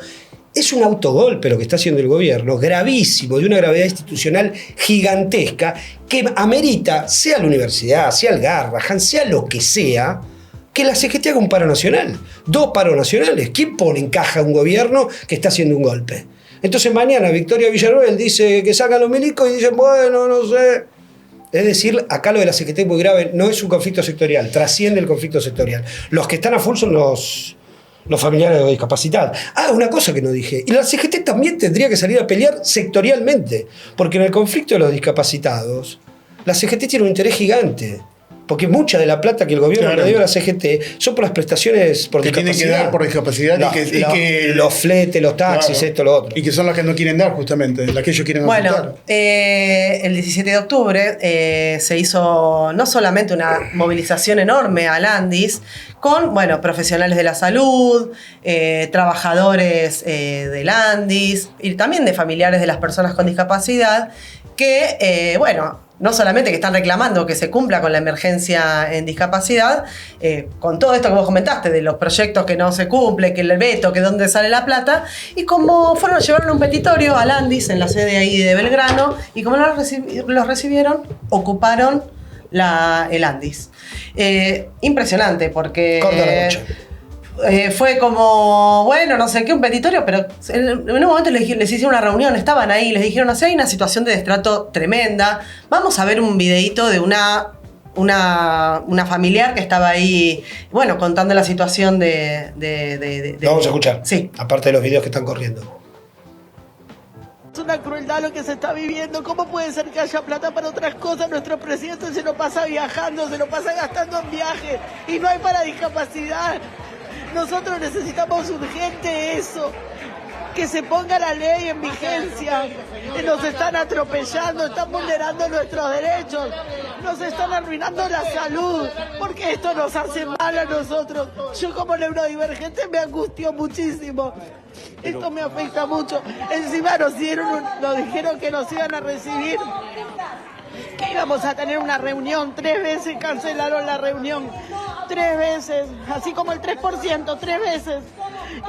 Es un autogolpe lo que está haciendo el gobierno, gravísimo, de una gravedad institucional gigantesca, que amerita, sea la universidad, sea el Garrahan, sea lo que sea, que la CGT haga un paro nacional. 2 paros nacionales. ¿Quién pone en caja un gobierno que está haciendo un golpe? Entonces mañana Victoria Villarroel dice que sacan los milicos y dicen, bueno, no sé. Es decir, acá lo de la CGT es muy grave, no es un conflicto sectorial, trasciende el conflicto sectorial. Los que están a full son los familiares de discapacitados. Una cosa que no dije. Y la CGT también tendría que salir a pelear sectorialmente. Porque en el conflicto de los discapacitados, la CGT tiene un interés gigante. Porque mucha de la plata que el gobierno le dio a la CGT son por las prestaciones por discapacidad. Que tienen que dar por discapacidad y que los fletes, los taxis, esto, lo otro. Y que son las que no quieren dar, justamente, las que ellos quieren aumentar. El 17 de octubre se hizo no solamente una movilización enorme al Andis con, profesionales de la salud, trabajadores del Andis y también de familiares de las personas con discapacidad que, no solamente que están reclamando que se cumpla con la emergencia en discapacidad, con todo esto que vos comentaste, de los proyectos que no se cumple, que el veto, que dónde sale la plata, y como llevaron un petitorio al Andis en la sede ahí de Belgrano, y como los recibieron, ocuparon el Andis. Impresionante, porque... Corta la noche. Fue como, no sé qué, un petitorio, pero en un momento les hicieron una reunión, estaban ahí, les dijeron, hay una situación de destrato tremenda, vamos a ver un videíto de una familiar que estaba ahí, contando la situación de... Vamos a escuchar, sí. Aparte de los videos que están corriendo. Es una crueldad lo que se está viviendo. ¿Cómo puede ser que haya plata para otras cosas? Nuestro presidente se lo pasa viajando, se lo pasa gastando en viajes y no hay para discapacidad. Nosotros necesitamos urgente eso, que se ponga la ley en vigencia. Nos están atropellando, están vulnerando nuestros derechos, nos están arruinando la salud, porque esto nos hace mal a nosotros. Yo como neurodivergente me angustió muchísimo. Esto me afecta mucho. Encima nos dijeron que nos iban a recibir, que íbamos a tener una reunión. 3 veces cancelaron la reunión. 3 veces, así como el 3%, 3 veces.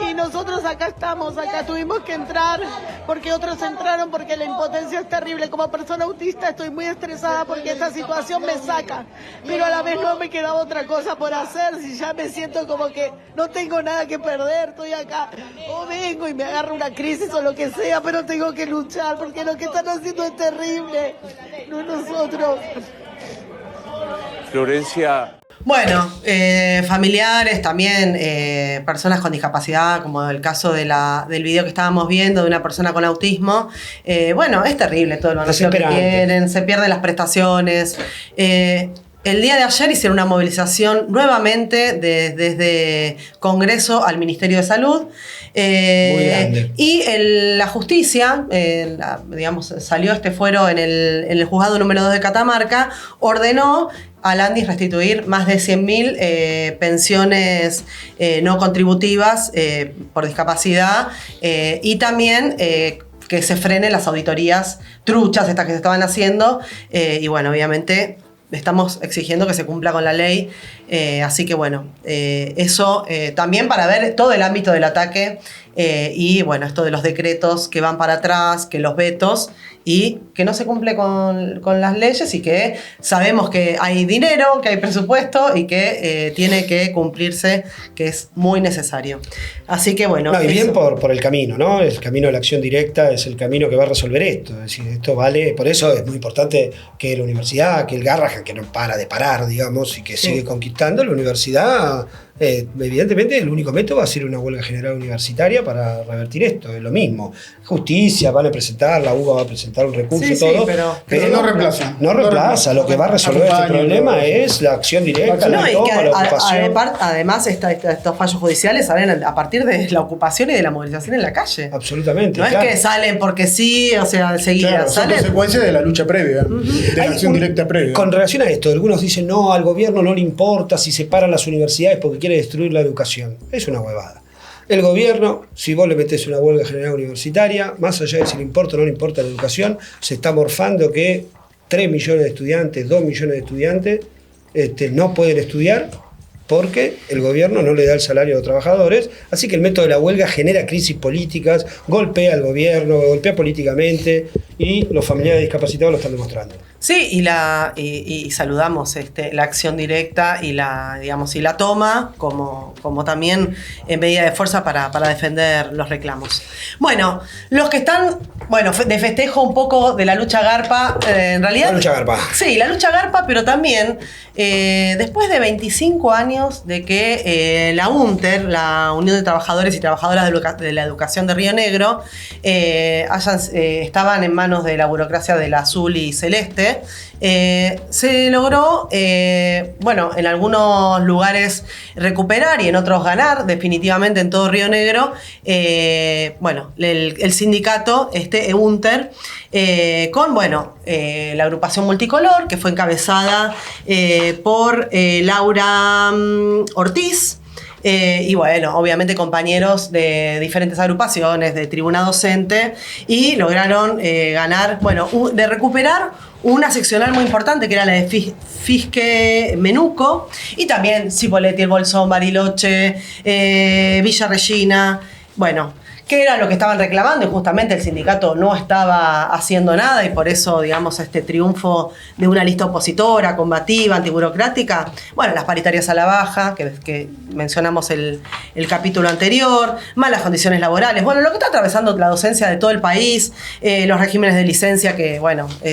Y nosotros acá estamos, acá tuvimos que entrar, porque otros entraron, porque la impotencia es terrible. Como persona autista estoy muy estresada porque esta situación me saca, pero a la vez no me quedaba otra cosa por hacer, si ya me siento como que no tengo nada que perder, estoy acá, o vengo y me agarro una crisis o lo que sea, pero tengo que luchar, porque lo que están haciendo es terrible, no nosotros. Florencia... Familiares, también personas con discapacidad, como el caso del video que estábamos viendo de una persona con autismo. Es terrible todo el manejo que tienen, se pierden las prestaciones. El día de ayer hicieron una movilización nuevamente desde Congreso al Ministerio de Salud. Muy grande. Y la justicia, salió este fuero en el juzgado número 2 de Catamarca, ordenó al Andis restituir más de 100.000 pensiones no contributivas por discapacidad y también que se frenen las auditorías truchas estas que se estaban haciendo obviamente estamos exigiendo que se cumpla con la ley, así que eso también para ver todo el ámbito del ataque esto de los decretos que van para atrás, que los vetos y que no se cumple con las leyes y que sabemos que hay dinero, que hay presupuesto y que tiene que cumplirse, que es muy necesario. Así que y bien por el camino, ¿no? El camino de la acción directa es el camino que va a resolver esto. Es decir, esto vale, por eso es muy importante que la universidad, que el Garrahan, que no para de parar, digamos, y que sigue conquistando, la universidad... evidentemente el único método va a ser una huelga general universitaria para revertir esto, es lo mismo. Justicia, van a presentar, la UBA va a presentar un recurso y todo, pero no reemplaza. No reemplaza, lo que va a resolver este problema es la acción directa, la toma, la ocupación. Además, estos fallos judiciales salen a partir de la ocupación y de la movilización en la calle. Absolutamente. No es que salen porque sí, enseguida. Son consecuencias de la lucha previa, de la acción directa previa. Con relación a esto, algunos dicen, no, al gobierno no le importa si se paran las universidades porque quiere destruir la educación. Es una huevada. El gobierno, si vos le metés una huelga general universitaria, más allá de si le importa o no le importa la educación, se está morfando que 3 millones de estudiantes, 2 millones de estudiantes no pueden estudiar porque el gobierno no le da el salario a los trabajadores, así que el método de la huelga genera crisis políticas, golpea al gobierno, golpea políticamente, y los familiares discapacitados lo están demostrando. Sí, y saludamos la acción directa y la toma como también en medida de fuerza para defender los reclamos. Bueno, los que están, de festejo un poco de la lucha Garpa, en realidad... La lucha Garpa. Sí, la lucha Garpa, pero también después de 25 años de que la UNTER, la Unión de Trabajadores y Trabajadoras de la Educación de Río Negro, estaban en manos de la burocracia del azul y celeste, se logró, en algunos lugares recuperar y en otros ganar, definitivamente en todo Río Negro, el sindicato UNTER, con la agrupación multicolor, que fue encabezada por Laura Ortiz. Y obviamente compañeros de diferentes agrupaciones, de tribuna docente, y lograron ganar, de recuperar una seccional muy importante que era la de Fisque Menuco, y también Cipolletti, El Bolsón, Bariloche, Villa Regina, que era lo que estaban reclamando, y justamente el sindicato no estaba haciendo nada, y por eso, este triunfo de una lista opositora, combativa, antiburocrática, las paritarias a la baja, que mencionamos el capítulo anterior, malas condiciones laborales, lo que está atravesando la docencia de todo el país, los regímenes de licencia que,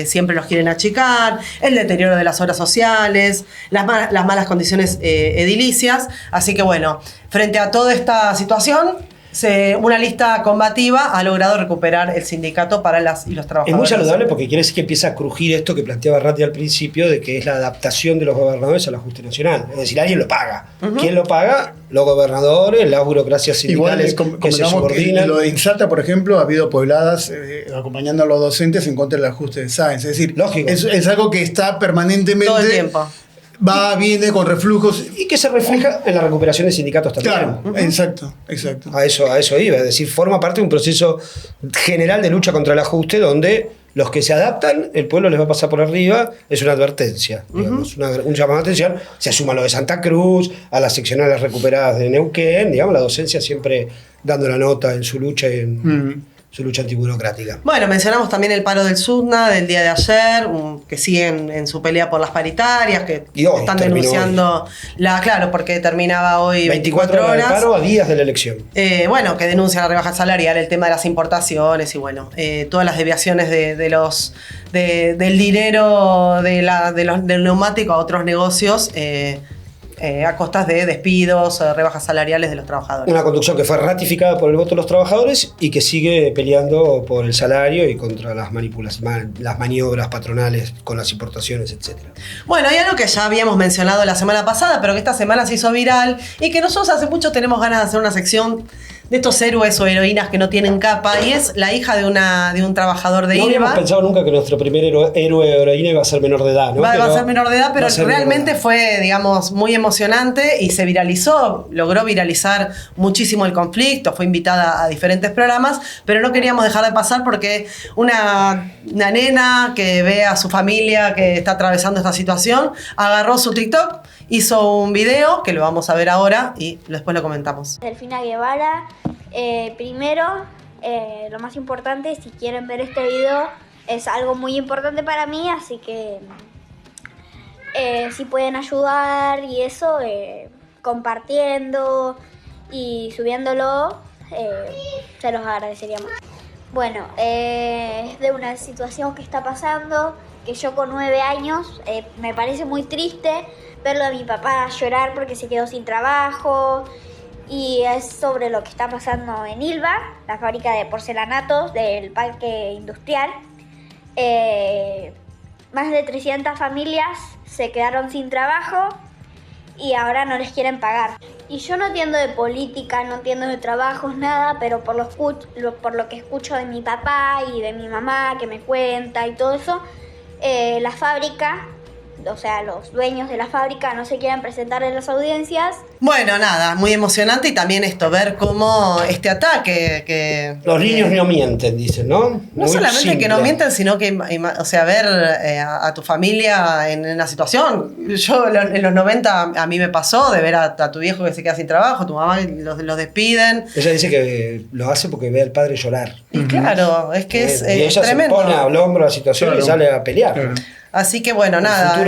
siempre los quieren achicar, el deterioro de las obras sociales, las malas condiciones edilicias, así que frente a toda esta situación, una lista combativa ha logrado recuperar el sindicato para las y los trabajadores. Es muy saludable porque quiere decir que empieza a crujir esto que planteaba Ratti al principio, de que es la adaptación de los gobernadores al ajuste nacional. Es decir, alguien lo paga. Uh-huh. ¿Quién lo paga? Los gobernadores, las burocracias sindicales que se subordinan. Lo de Insalta, por ejemplo, ha habido pobladas acompañando a los docentes en contra del ajuste de Sáenz. Es decir, lógico. Es algo que está permanentemente... Todo el tiempo. Viene con reflujos. Y que se refleja en la recuperación de sindicatos también. Claro, uh-huh. Exacto. A eso iba. Es decir, forma parte de un proceso general de lucha contra el ajuste donde los que se adaptan, el pueblo les va a pasar por arriba, es una advertencia, digamos, un llamado de atención. Se suma lo de Santa Cruz, a las seccionales recuperadas de Neuquén, digamos, la docencia siempre dando la nota en su lucha y en... su lucha antiburocrática. Mencionamos también el paro del SUTNA del día de ayer, que siguen en su pelea por las paritarias, que están denunciando porque terminaba hoy 24 horas. De paro a días de la elección. Que denuncia la rebaja salarial, el tema de las importaciones y todas las desviaciones del dinero del neumático a otros negocios. A costas de despidos, rebajas salariales de los trabajadores. Una conducción que fue ratificada por el voto de los trabajadores y que sigue peleando por el salario y contra las maniobras patronales con las importaciones, etc. Hay algo que ya habíamos mencionado la semana pasada, pero que esta semana se hizo viral y que nosotros hace mucho tenemos ganas de hacer una sección de estos héroes o heroínas que no tienen capa, y es la hija de un trabajador de ILVA. No habíamos pensado nunca que nuestro primer héroe o heroína iba a ser menor de edad, ¿no? Va a ser menor de edad, pero realmente fue, muy emocionante y se viralizó, logró viralizar muchísimo el conflicto, fue invitada a diferentes programas, pero no queríamos dejar de pasar porque una nena que ve a su familia que está atravesando esta situación, agarró su TikTok, hizo un video que lo vamos a ver ahora y después lo comentamos. Delfina Guevara, primero, lo más importante, si quieren ver este video, es algo muy importante para mí, así que si pueden ayudar y eso, compartiendo y subiéndolo, se los agradeceríamos. Bueno, es de una situación que está pasando, que yo con 9 años, me parece muy triste verlo a mi papá llorar porque se quedó sin trabajo, y es sobre lo que está pasando en ILVA, la fábrica de porcelanatos del parque industrial. Más de 300 familias se quedaron sin trabajo y ahora no les quieren pagar. Y yo no entiendo de política, no entiendo de trabajos, nada, pero por lo que escucho de mi papá y de mi mamá que me cuenta y todo eso, la fábrica o sea, los dueños de la fábrica no se quieran presentar en las audiencias. Bueno, nada, muy emocionante y también esto, ver cómo este ataque que... Los niños no mienten, dicen, ¿no? No muy solamente simple. que no mienten, sino que, o sea, ver a tu familia en una situación. Yo en los 90 a mí me pasó de ver a tu viejo que se queda sin trabajo, tu mamá los despiden. Ella dice que lo hace porque ve al padre llorar. Y claro, es que es y ella tremendo. se pone al hombro la situación y sale a pelear. Claro. Así que bueno, nada,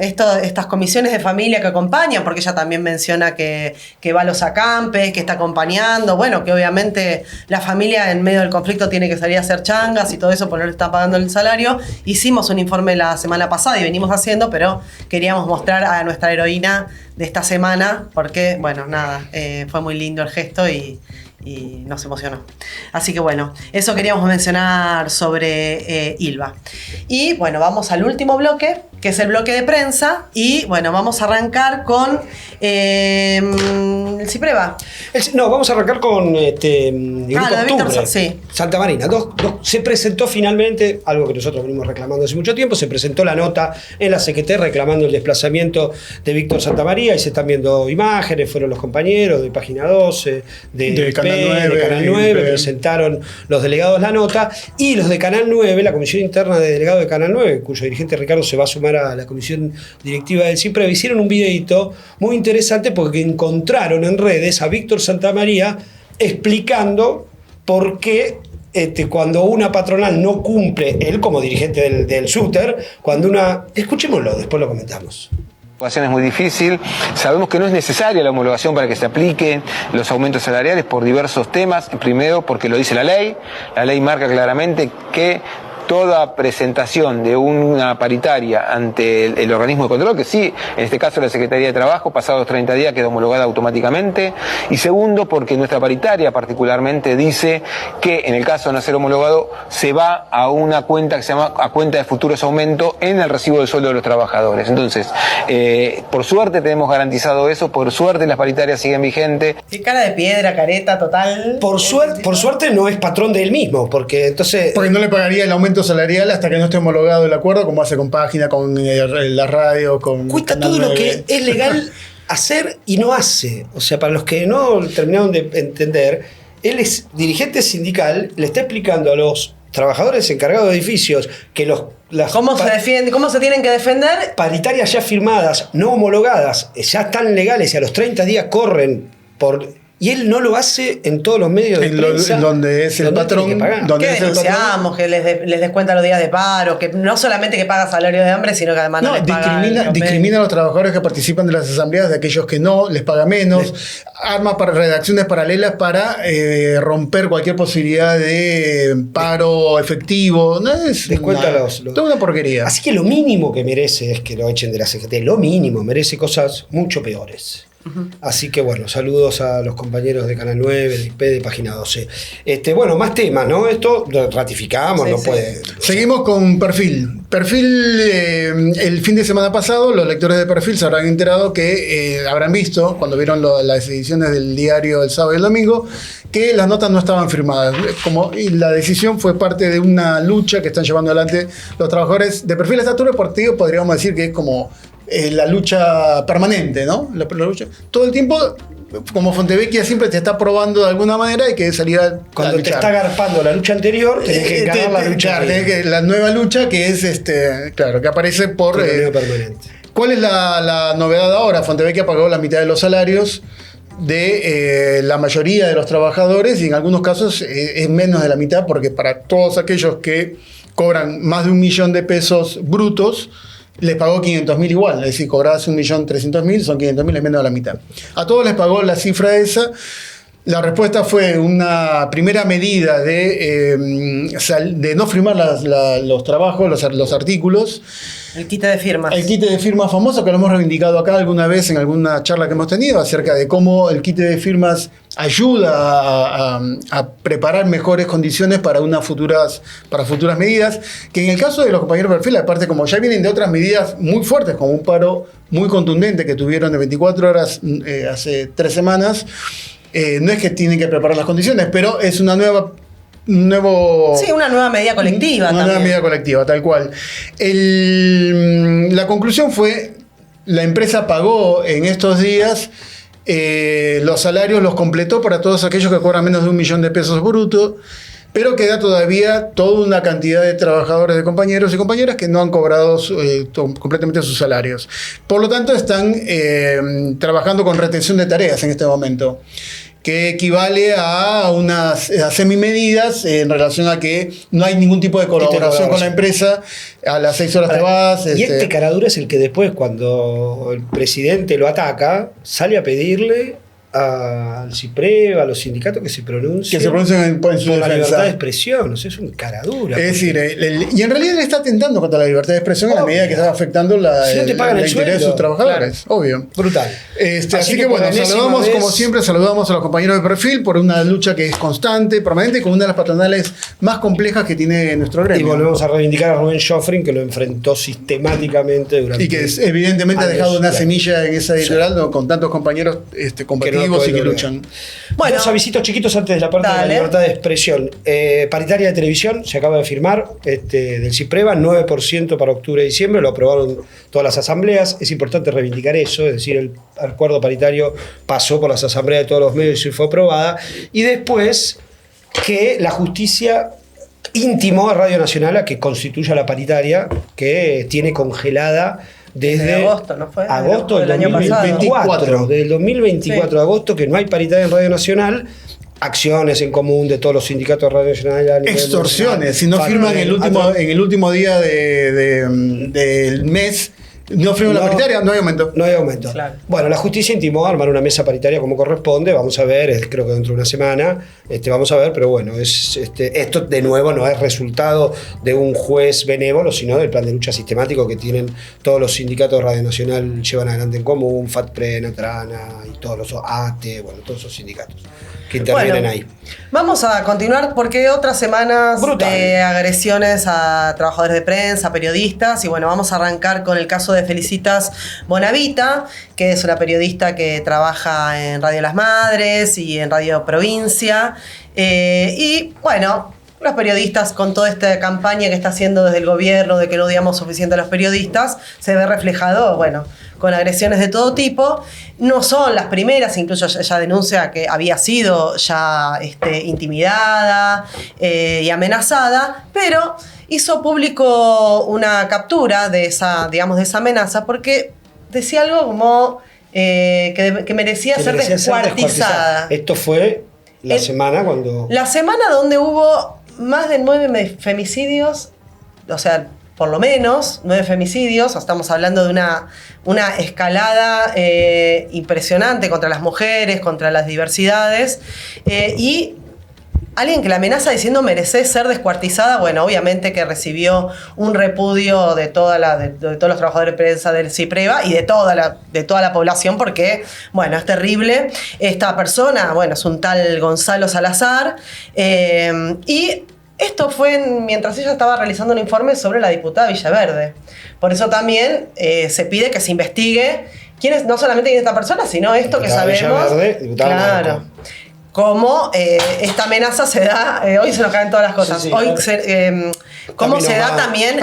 estas comisiones de familia que acompañan, porque ella también menciona que va a los acampes, que está acompañando, bueno, que obviamente la familia en medio del conflicto tiene que salir a hacer changas y todo eso porque no le está pagando el salario. Hicimos un informe la semana pasada y venimos haciendo, pero queríamos mostrar a nuestra heroína de esta semana, porque bueno, nada, fue muy lindo el gesto y nos emocionó. Así que bueno, eso queríamos mencionar sobre Ilva. Y bueno, vamos al último bloque, que es el bloque de prensa. Y bueno, vamos a arrancar con el Cipreva. No, vamos a arrancar con el Grupo lo de Víctor, Octubre, sí. Santa Marina. Se presentó finalmente, algo que nosotros venimos reclamando hace mucho tiempo, se presentó la nota en la CGT reclamando el desplazamiento de Víctor Santamaría, y se están viendo imágenes, fueron los compañeros de Página 12, de Canal 9, presentaron los delegados la nota, y los de Canal 9, la comisión interna de delegados de Canal 9, cuyo dirigente Ricardo se va a sumar a la comisión directiva del CIPREV, hicieron un videito muy interesante porque encontraron en redes a Víctor Santamaría explicando por qué cuando una patronal no cumple, él como dirigente del SUTER, cuando una... Escuchémoslo, después lo comentamos. La homologación es muy difícil, sabemos que no es necesaria la homologación para que se apliquen los aumentos salariales por diversos temas. Primero, porque lo dice la ley marca claramente que toda presentación de una paritaria ante el organismo de control, que sí, en este caso la Secretaría de Trabajo, pasados 30 días queda homologada automáticamente. Y segundo, porque nuestra paritaria particularmente dice que en el caso de no ser homologado se va a una cuenta que se llama a cuenta de futuros aumentos en el recibo del sueldo de los trabajadores. Entonces, por suerte tenemos garantizado eso, por suerte las paritarias siguen vigentes. Qué cara de piedra, careta, total. Por suerte no es patrón de él mismo, porque no le pagaría el aumento salarial hasta que no esté homologado el acuerdo, como hace con Página, con la radio, con... Cuesta todo lo que es legal hacer y no hace. O sea, para los que no terminaron de entender, él es dirigente sindical, le está explicando a los trabajadores encargados de edificios que ¿Cómo se defiende? ¿Cómo se tienen que defender? Paritarias ya firmadas, no homologadas, ya están legales y a los 30 días corren por... Y él no lo hace en todos los medios de prensa. Donde es el patrón. ¿Qué denunciamos? Que les descuenta los días de paro, que no solamente que paga salario de hambre, sino que además no les paga. Discrimina a los trabajadores que participan de las asambleas, de aquellos que no, les paga menos, arma para redacciones paralelas para romper cualquier posibilidad de paro efectivo. No es toda una porquería. Así que lo mínimo que merece es que lo echen de la CGT, lo mínimo, merece cosas mucho peores. Así que bueno, saludos a los compañeros de Canal 9, de IP, de Página 12. Bueno, más temas, ¿no? Esto lo ratificamos, sí, no puede... Seguimos con Perfil. Perfil, el fin de semana pasado, los lectores de Perfil se habrán enterado que habrán visto, cuando vieron las ediciones del diario el sábado y el domingo, que las notas no estaban firmadas. Y la decisión fue parte de una lucha que están llevando adelante los trabajadores de Perfil. Estatura Deportivo podríamos decir que es como la lucha permanente, ¿no? La lucha. Todo el tiempo, como Fontevecchia siempre te está probando de alguna manera, hay que salir a cuando luchar. Te está agarpando la lucha anterior, tenés que ganar la lucha. La nueva lucha que es, que aparece por... permanente. ¿Cuál es la novedad ahora? Fontevecchia pagó la mitad de los salarios de la mayoría de los trabajadores, y en algunos casos es menos de la mitad, porque para todos aquellos que cobran más de 1 millón de pesos brutos, les pagó 500.000 igual, es decir, cobrabas 1.300.000, son 500.000, es menos de la mitad. A todos les pagó la cifra esa. La respuesta fue una primera medida de no firmar los trabajos, los artículos. El kit de firmas. El kit de firmas famoso, que lo hemos reivindicado acá alguna vez en alguna charla que hemos tenido, acerca de cómo el kit de firmas ayuda a preparar mejores condiciones para futuras medidas, que en el caso de los compañeros de Perfil, aparte como ya vienen de otras medidas muy fuertes, como un paro muy contundente que tuvieron de 24 horas hace 3 semanas, no es que tienen que preparar las condiciones, pero es una nueva nuevo... Sí, una nueva medida colectiva Una nueva medida colectiva, tal cual. La conclusión fue, la empresa pagó en estos días los salarios, los completó para todos aquellos que cobran menos de $1.000.000 brutos, pero queda todavía toda una cantidad de trabajadores, de compañeros y compañeras que no han cobrado completamente sus salarios. Por lo tanto, están trabajando con retención de tareas en este momento, que equivale a unas semimedidas en relación a que no hay ningún tipo de colaboración con la empresa. A las 6 horas te vas. Y este caradura es el que después, cuando el presidente lo ataca, sale a pedirle al CIPREV, a los sindicatos que se pronuncien en su por defensa. La libertad de expresión. O sea, es un caradura. Es decir, y en realidad le está atentando contra la libertad de expresión en la medida que está afectando el interés de sus trabajadores. Claro. Obvio. Brutal. Así que bueno, saludamos, como siempre, saludamos a los compañeros de perfil por una lucha que es constante, permanente, con una de las patronales más complejas que tiene nuestro gremio. Y volvemos a reivindicar a Rubén Joffrin, que lo enfrentó sistemáticamente durante... Y que evidentemente ha dejado una semilla en esa editorial con tantos compañeros combativos y que luchan. Bueno, dos avisitos chiquitos antes de la parte de la libertad de expresión. Paritaria de televisión, se acaba de firmar del CIPREVA, 9% para octubre y diciembre, lo aprobaron todas las asambleas. Es importante reivindicar eso, es decir, el acuerdo paritario pasó por las asambleas de todos los medios y fue aprobada. Y después que la justicia intimó a Radio Nacional a que constituya la paritaria, que tiene congelada desde agosto, ¿no fue? Agosto del año 2024. Del 2024 de agosto, que no hay paritaria en Radio Nacional. Acciones en común de todos los sindicatos de Radio Nacional. Extorsiones. Si no firman en el último día del mes, no firman la paritaria, no hay aumento. No hay aumento. Claro. Bueno, la justicia intimó a armar una mesa paritaria como corresponde. Vamos a ver, creo que dentro de una semana. Vamos a ver, pero bueno, esto de nuevo no es resultado de un juez benévolo, sino del plan de lucha sistemático que tienen todos los sindicatos de Radio Nacional, llevan adelante en común, FATPRE, Natrana y todos los ATE, todos esos sindicatos que intervienen ahí. Vamos a continuar porque otras semanas de agresiones a trabajadores de prensa, periodistas, y bueno, vamos a arrancar con el caso de Felicitas Bonavita, que es una periodista que trabaja en Radio Las Madres y en Radio Provincia, y bueno, los periodistas, con toda esta campaña que está haciendo desde el gobierno de que no odiamos suficiente a los periodistas, se ve reflejado, con agresiones de todo tipo. No son las primeras, incluso ella denuncia que había sido ya intimidada y amenazada, pero hizo público una captura de esa amenaza porque decía algo como que merecía ser descuartizada. Esto fue la semana cuando... La semana donde hubo más de 9 femicidios, o sea, por lo menos 9 femicidios, estamos hablando de una escalada impresionante contra las mujeres, contra las diversidades, y alguien que la amenaza diciendo merecés ser descuartizada, bueno, obviamente que recibió un repudio de todos los trabajadores de prensa del CIPREVA y de toda la población, porque, bueno, es terrible. Esta persona, es un tal Gonzalo Salazar, y esto fue mientras ella estaba realizando un informe sobre la diputada Villaverde. Por eso también se pide que se investigue no solamente quién es esta persona, sino esto diputada que sabemos. Villaverde, diputada claro. Cómo esta amenaza se da, hoy se nos caen todas las cosas, sí. Hoy cómo se da también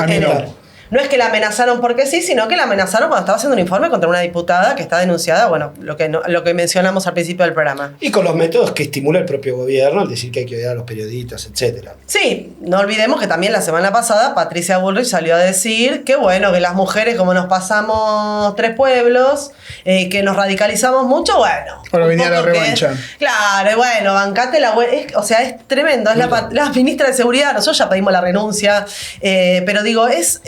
no es que la amenazaron porque sí, sino que la amenazaron cuando estaba haciendo un informe contra una diputada que está denunciada, lo que mencionamos al principio del programa. Y con los métodos que estimula el propio gobierno, al decir que hay que odiar a los periodistas, etcétera. Sí, no olvidemos que también la semana pasada Patricia Bullrich salió a decir que que las mujeres, como nos pasamos 3 pueblos, que nos radicalizamos mucho, ahora venía la revancha. Claro, bancate la... o sea, es tremendo, es la ministra de Seguridad, nosotros ya pedimos la renuncia, pero digo, es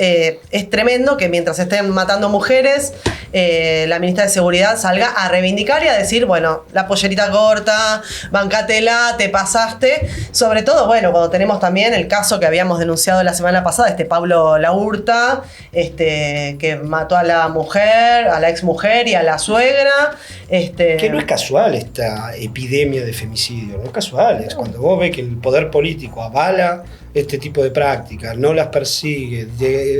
tremendo que mientras estén matando mujeres, la ministra de Seguridad salga a reivindicar y a decir, la pollerita corta, bancatela, te pasaste. Sobre todo, cuando tenemos también el caso que habíamos denunciado la semana pasada, Pablo Laurta, que mató a la mujer, a la exmujer y a la suegra. Que no es casual esta epidemia de femicidio, no es casual. Es cuando vos ves que el poder político avala este tipo de prácticas, no las persigue,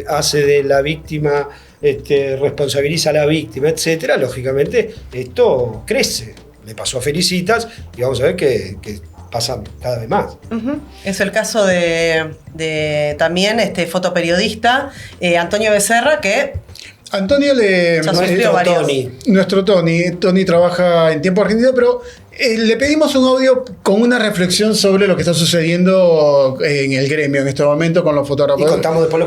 hace de la víctima, responsabiliza a la víctima, etcétera, lógicamente esto crece. Le pasó a Felicitas y vamos a ver que pasan cada vez más. Es el caso de también fotoperiodista Antonio Becerra, que Antonio nuestro Tony trabaja en tiempo argentino, pero le pedimos un audio con una reflexión sobre lo que está sucediendo en el gremio en este momento con los fotógrafos. Y contamos después lo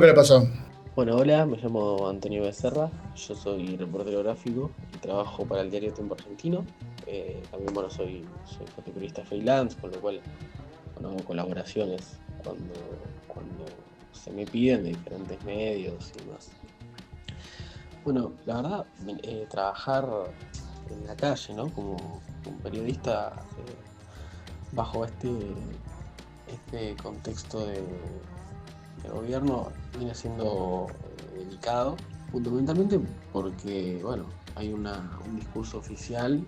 que le pasó. Bueno, hola, me llamo Antonio Becerra, yo soy reportero gráfico y trabajo para el diario Tiempo Argentino. También soy fotoperiodista freelance, con lo cual hago colaboraciones cuando se me piden de diferentes medios y demás. Bueno, la verdad, trabajar en la calle, ¿no? Como periodista bajo este contexto de gobierno viene siendo delicado, fundamentalmente porque, hay un discurso oficial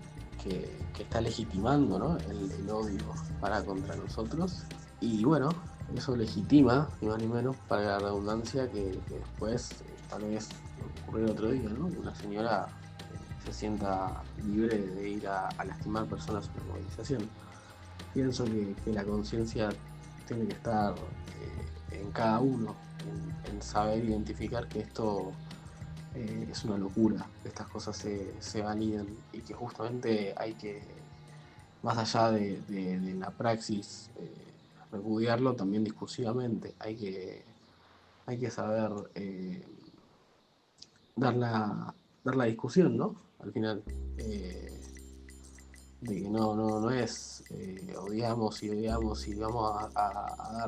que está legitimando, ¿no? el odio contra nosotros, y eso legitima, ni más ni menos, para la redundancia, que después, tal vez ocurrió otro día, ¿no? Una señora se sienta libre de ir a lastimar personas en una movilización. Pienso que la conciencia tiene que estar en cada uno, en saber identificar que esto es una locura, que estas cosas se validan y que justamente hay que, más allá de la praxis, repudiarlo también discursivamente. Hay que saber dar la discusión, ¿no? Al final, de que no es odiamos y vamos a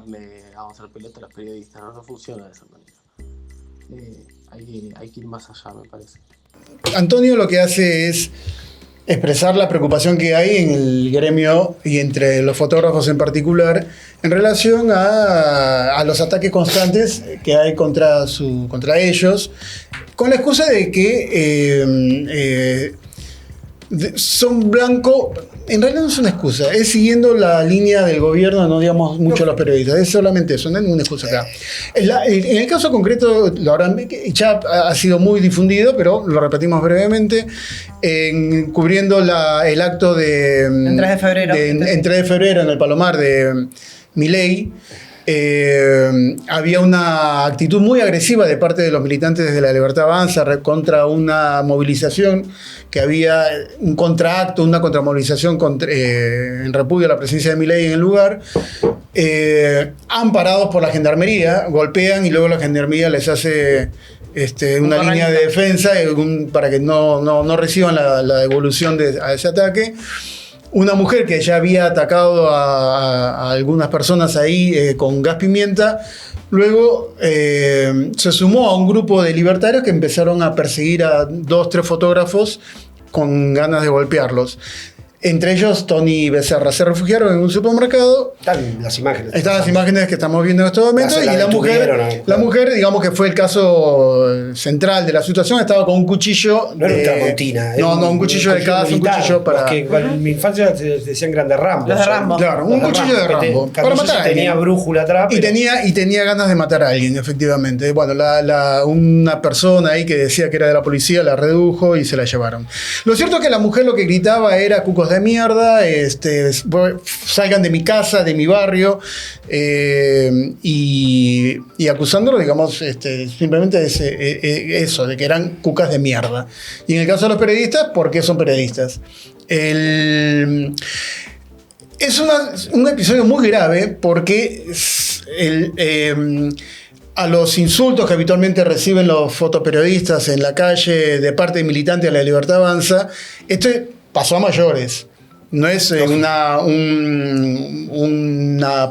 hacer pelota a los periodistas. No funciona de esa manera. Hay que ir más allá, me parece. Antonio lo que hace es expresar la preocupación que hay en el gremio y entre los fotógrafos en particular en relación a los ataques constantes que hay contra ellos, con la excusa de que son blanco. En realidad no es una excusa, es siguiendo la línea del gobierno, no digamos mucho a los periodistas, es solamente eso, no es una excusa acá. En el caso concreto, ya ha sido muy difundido, pero lo repetimos brevemente, cubriendo el acto de 3 de febrero. En 3 de febrero en el Palomar de Milei. Había una actitud muy agresiva de parte de los militantes de La Libertad Avanza contra una movilización, que había un contraacto, una contramovilización en repudio a la presencia de Milei en el lugar, amparados por la gendarmería, golpean y luego la gendarmería les hace una línea de defensa para que no reciban la devolución a ese ataque. Una mujer que ya había atacado a algunas personas ahí con gas pimienta, luego se sumó a un grupo de libertarios que empezaron a perseguir a 2-3 fotógrafos con ganas de golpearlos. Entre ellos, Tony Becerra. Se refugiaron en un supermercado. Están las imágenes. Están las imágenes que estamos viendo en estos momentos. Y la mujer, digamos que fue el caso central de la situación, estaba con un cuchillo. No era un tramontina. Un cuchillo de casa, un cuchillo para. Que en mi infancia decían grandes Rambo. Los de Rambo. Claro, un cuchillo de Rambo. Para matar a alguien. Tenía brújula atrás. Y tenía ganas de matar a alguien, efectivamente. Bueno, una persona ahí que decía que era de la policía la redujo y se la llevaron. Lo cierto es que la mujer lo que gritaba era cucos de mierda, salgan de mi casa, de mi barrio, y acusándolo, digamos, simplemente eso, de que eran cucas de mierda. Y en el caso de los periodistas, ¿por qué son periodistas? Es un episodio muy grave porque a los insultos que habitualmente reciben los fotoperiodistas en la calle de parte de militantes de La Libertad Avanza, esto pasó a mayores. No es una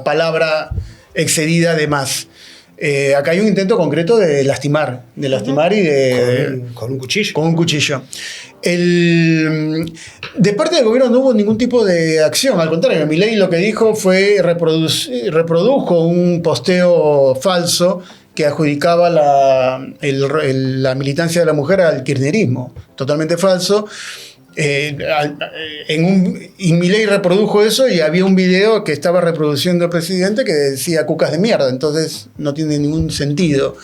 palabra excedida de más. Acá hay un intento concreto de lastimar y de... Con un cuchillo. Con un cuchillo. De parte del gobierno no hubo ningún tipo de acción. Al contrario, Milei lo que dijo fue reprodujo un posteo falso que adjudicaba la militancia de la mujer al kirchnerismo. Totalmente falso. y Milei reprodujo eso y había un video que estaba reproduciendo el presidente que decía cucas de mierda, entonces no tiene ningún sentido.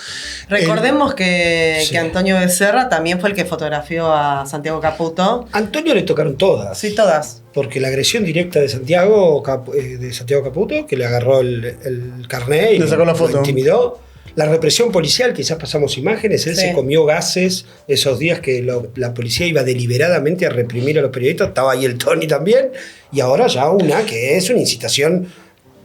Recordemos que Antonio Becerra también fue el que fotografió a Santiago Caputo. Antonio le tocaron todas. Sí, todas. Porque la agresión directa de Santiago Caputo, que le agarró el carnet y le sacó la foto, lo intimidó. La represión policial, quizás pasamos imágenes, él se comió gases esos días que la policía iba deliberadamente a reprimir a los periodistas, estaba ahí el Tony también, y ahora ya una que es una incitación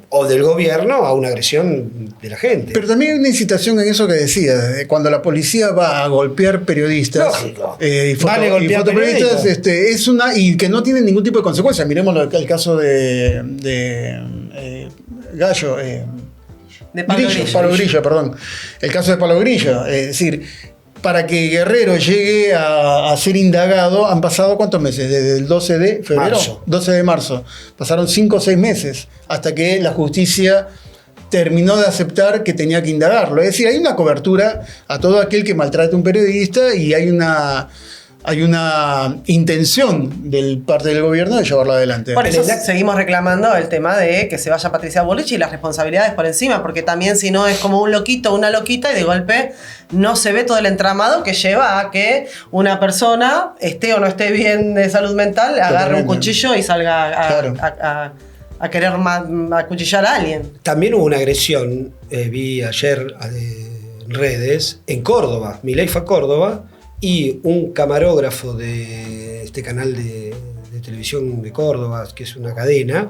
o del gobierno a una agresión de la gente. Pero también hay una incitación en eso que decías, cuando la policía va a golpear periodistas y fotoperiodistas, es una y que no tiene ningún tipo de consecuencia. Miremos el caso de Gallo. De Pablo Grillo, perdón. El caso de Pablo Grillo. Es decir, para que Guerrero llegue a ser indagado, han pasado ¿cuántos meses? Desde el 12 de febrero. 12 de marzo. Pasaron 5 o 6 meses hasta que la justicia terminó de aceptar que tenía que indagarlo. Es decir, hay una cobertura a todo aquel que maltrata a un periodista y hay una intención del parte del gobierno de llevarlo adelante. Por eso seguimos reclamando el tema de que se vaya Patricia Bullrich y las responsabilidades por encima, porque también si no es como un loquito o una loquita y de golpe no se ve todo el entramado que lleva a que una persona, esté o no esté bien de salud mental, agarre un cuchillo y salga a querer acuchillar a alguien. También hubo una agresión, vi ayer en redes, en Córdoba. Milei fue a Córdoba y un camarógrafo de este canal de televisión de Córdoba, que es una cadena,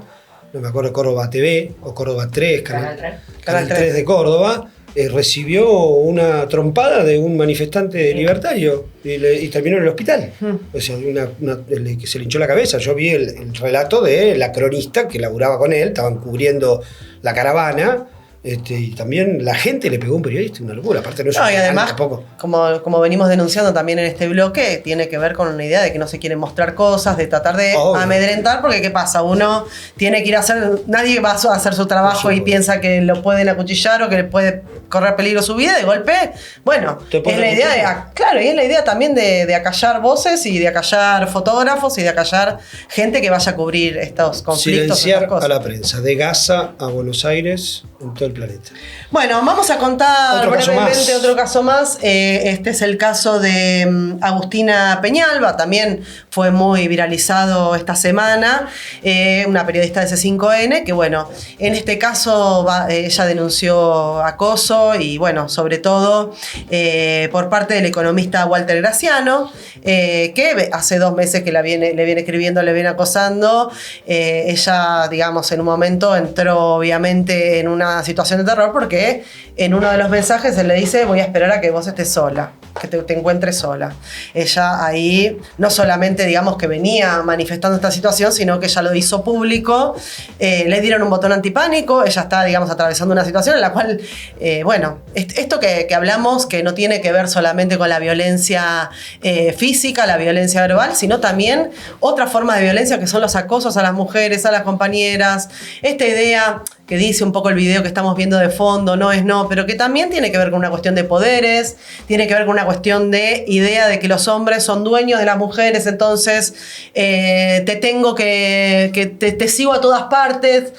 no me acuerdo, Córdoba TV o Córdoba 3, Canal 3 de Córdoba, recibió una trompada de un manifestante libertario y terminó en el hospital. O sea, que se le hinchó la cabeza. Yo vi el relato de la cronista que laburaba con él, estaban cubriendo la caravana. Y también la gente le pegó a un periodista, una locura. Aparte no es y además, tampoco. Como venimos denunciando también en este bloque, tiene que ver con una idea de que no se quieren mostrar cosas, de tratar de amedrentar, porque ¿qué pasa? Uno tiene que ir a hacer, nadie va a hacer su trabajo y piensa que lo pueden acuchillar o que le puede correr peligro su vida, de golpe, bueno, es la idea y es la idea también de acallar voces y de acallar fotógrafos y de acallar gente que vaya a cubrir estos conflictos. Silenciar a la prensa, de Gaza a Buenos Aires, en todo el planeta. Bueno, vamos a contar brevemente otro caso más. Este es el caso de Agustina Peñalba, también fue muy viralizado esta semana, una periodista de C5N, que bueno, en este caso ella denunció acoso y bueno, sobre todo por parte del economista Walter Graciano, que hace 2 meses que le viene escribiendo, le viene acosando. Ella, digamos, en un momento entró obviamente en una situación de terror porque en uno de los mensajes él le dice: voy a esperar a que vos estés sola, que te encuentres sola. Ella ahí no solamente, digamos, que venía manifestando esta situación, sino que ya lo hizo público. Le dieron un botón antipánico. Ella está, digamos, atravesando una situación en la cual, bueno, esto que hablamos, que no tiene que ver solamente con la violencia física, la violencia verbal, sino también otra forma de violencia que son los acosos a las mujeres, a las compañeras. Esta idea que dice un poco el video que estamos viendo de fondo, no es no, pero que también tiene que ver con una cuestión de poderes, tiene que ver con una cuestión de idea de que los hombres son dueños de las mujeres, entonces te tengo te sigo a todas partes,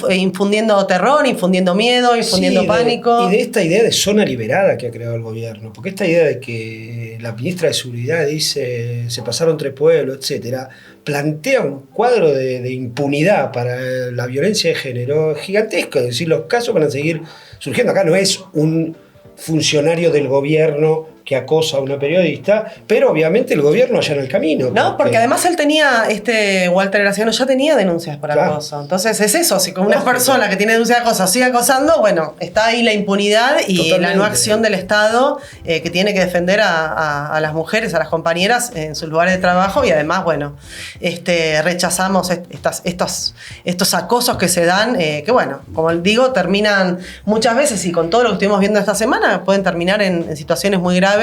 infundiendo terror, infundiendo miedo, infundiendo pánico. Y de esta idea de zona liberada que ha creado el gobierno, porque esta idea de que la ministra de Seguridad dice se pasaron 3 pueblos, etcétera, plantea un cuadro de impunidad para la violencia de género gigantesco. Es decir, los casos van a seguir surgiendo. Acá no es un funcionario del gobierno que acosa a una periodista, pero obviamente el gobierno allana el camino. No, porque además él tenía, Walter Graciano ya tenía denuncias por acoso. Entonces es eso, si con una persona que tiene denuncias de acoso sigue acosando, bueno, está ahí la impunidad y la no acción del Estado que tiene que defender a las mujeres, a las compañeras en sus lugares de trabajo, y además, bueno, rechazamos estos acosos que se dan, que bueno, como digo, terminan muchas veces, y con todo lo que estuvimos viendo esta semana, pueden terminar en situaciones muy graves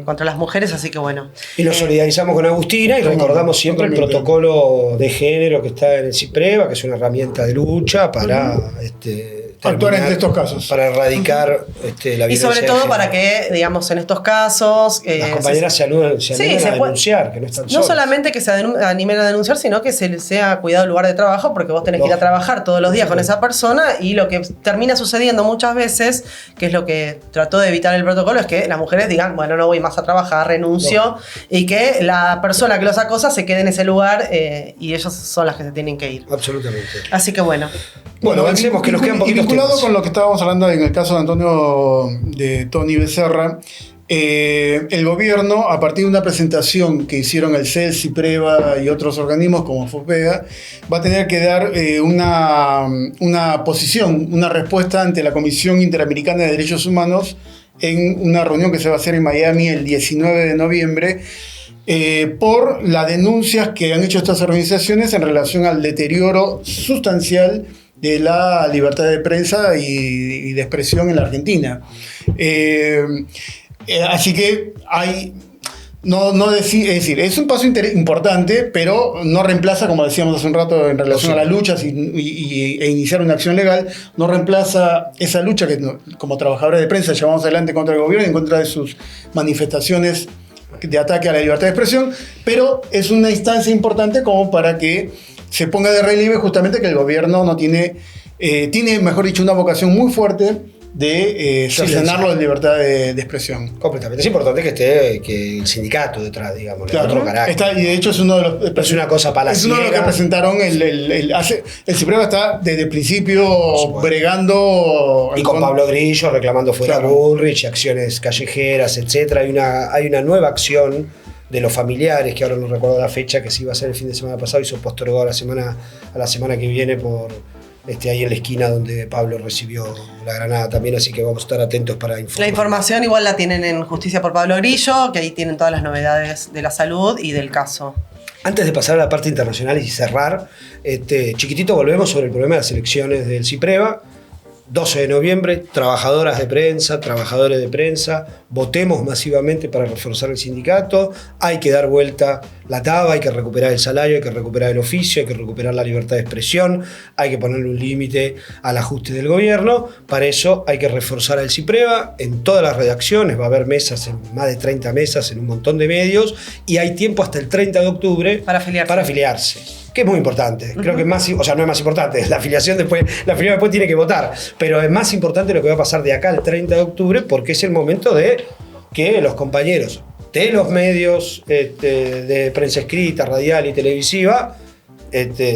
contra las mujeres, así que bueno. Y nos solidarizamos con Agustina y recordamos siempre el protocolo de género que está en el CIPREVA, que es una herramienta de lucha para actuar en estos casos. Para erradicar la violencia. Y sobre todo para que, digamos, en estos casos... las compañeras se animen a denunciar, que no están solas. No solamente que se animen a denunciar, sino que se sea cuidado el lugar de trabajo, porque vos tenés que ir a trabajar todos los días con esa persona, y lo que termina sucediendo muchas veces, que es lo que trató de evitar el protocolo, es que las mujeres digan, bueno, no voy más a trabajar, renuncio, y que la persona que los acosa se quede en ese lugar y ellos son las que se tienen que ir. Absolutamente. Así que bueno. Bueno, avancemos, que nos quedan poquitos vinculado temas. con lo que estábamos hablando en el caso de Tony Becerra, el gobierno, a partir de una presentación que hicieron el CELS, CIPREVA y otros organismos como FOPEA, va a tener que dar una posición, una respuesta ante la Comisión Interamericana de Derechos Humanos en una reunión que se va a hacer en Miami el 19 de noviembre, por las denuncias que han hecho estas organizaciones en relación al deterioro sustancial de la libertad de prensa y de expresión en la Argentina. Así que hay... es decir, es un paso importante, pero no reemplaza, como decíamos hace un rato, en relación a las luchas e iniciar una acción legal, no reemplaza esa lucha que como trabajadores de prensa llevamos adelante contra el gobierno y en contra de sus manifestaciones de ataque a la libertad de expresión, pero es una instancia importante como para que se ponga de relieve justamente que el gobierno no tiene, mejor dicho, una vocación muy fuerte de cercenarlo de libertad de expresión. Completamente. Es importante que esté el sindicato detrás, digamos, claro, otro carácter. y de hecho es uno de los... Es una cosa palaciega. Es uno de los que presentaron el CIPREVA está desde el principio bregando... Y con Pablo Grillo reclamando fuera Bullrich, acciones callejeras, etc. Hay una nueva acción de los familiares, que ahora no recuerdo la fecha, que se iba a hacer el fin de semana pasado y se postergó a la semana que viene por... ahí en la esquina donde Pablo recibió la granada también, así que vamos a estar atentos para informar. La información igual la tienen en Justicia por Pablo Grillo, que ahí tienen todas las novedades de la salud y del caso. Antes de pasar a la parte internacional y cerrar, chiquitito volvemos sobre el problema de las elecciones del CIPREVA. 12 de noviembre, trabajadoras de prensa, trabajadores de prensa, votemos masivamente para reforzar el sindicato, hay que dar vuelta la taba, hay que recuperar el salario, hay que recuperar el oficio, hay que recuperar la libertad de expresión, hay que ponerle un límite al ajuste del gobierno. Para eso hay que reforzar el CIPREVA en todas las redacciones, va a haber mesas, más de 30 mesas en un montón de medios, y hay tiempo hasta el 30 de octubre para afiliarse. Que es muy importante. Creo que es más, no es más importante, la afiliación después tiene que votar, pero es más importante lo que va a pasar de acá al 30 de octubre, porque es el momento de que los compañeros de los medios de prensa escrita, radial y televisiva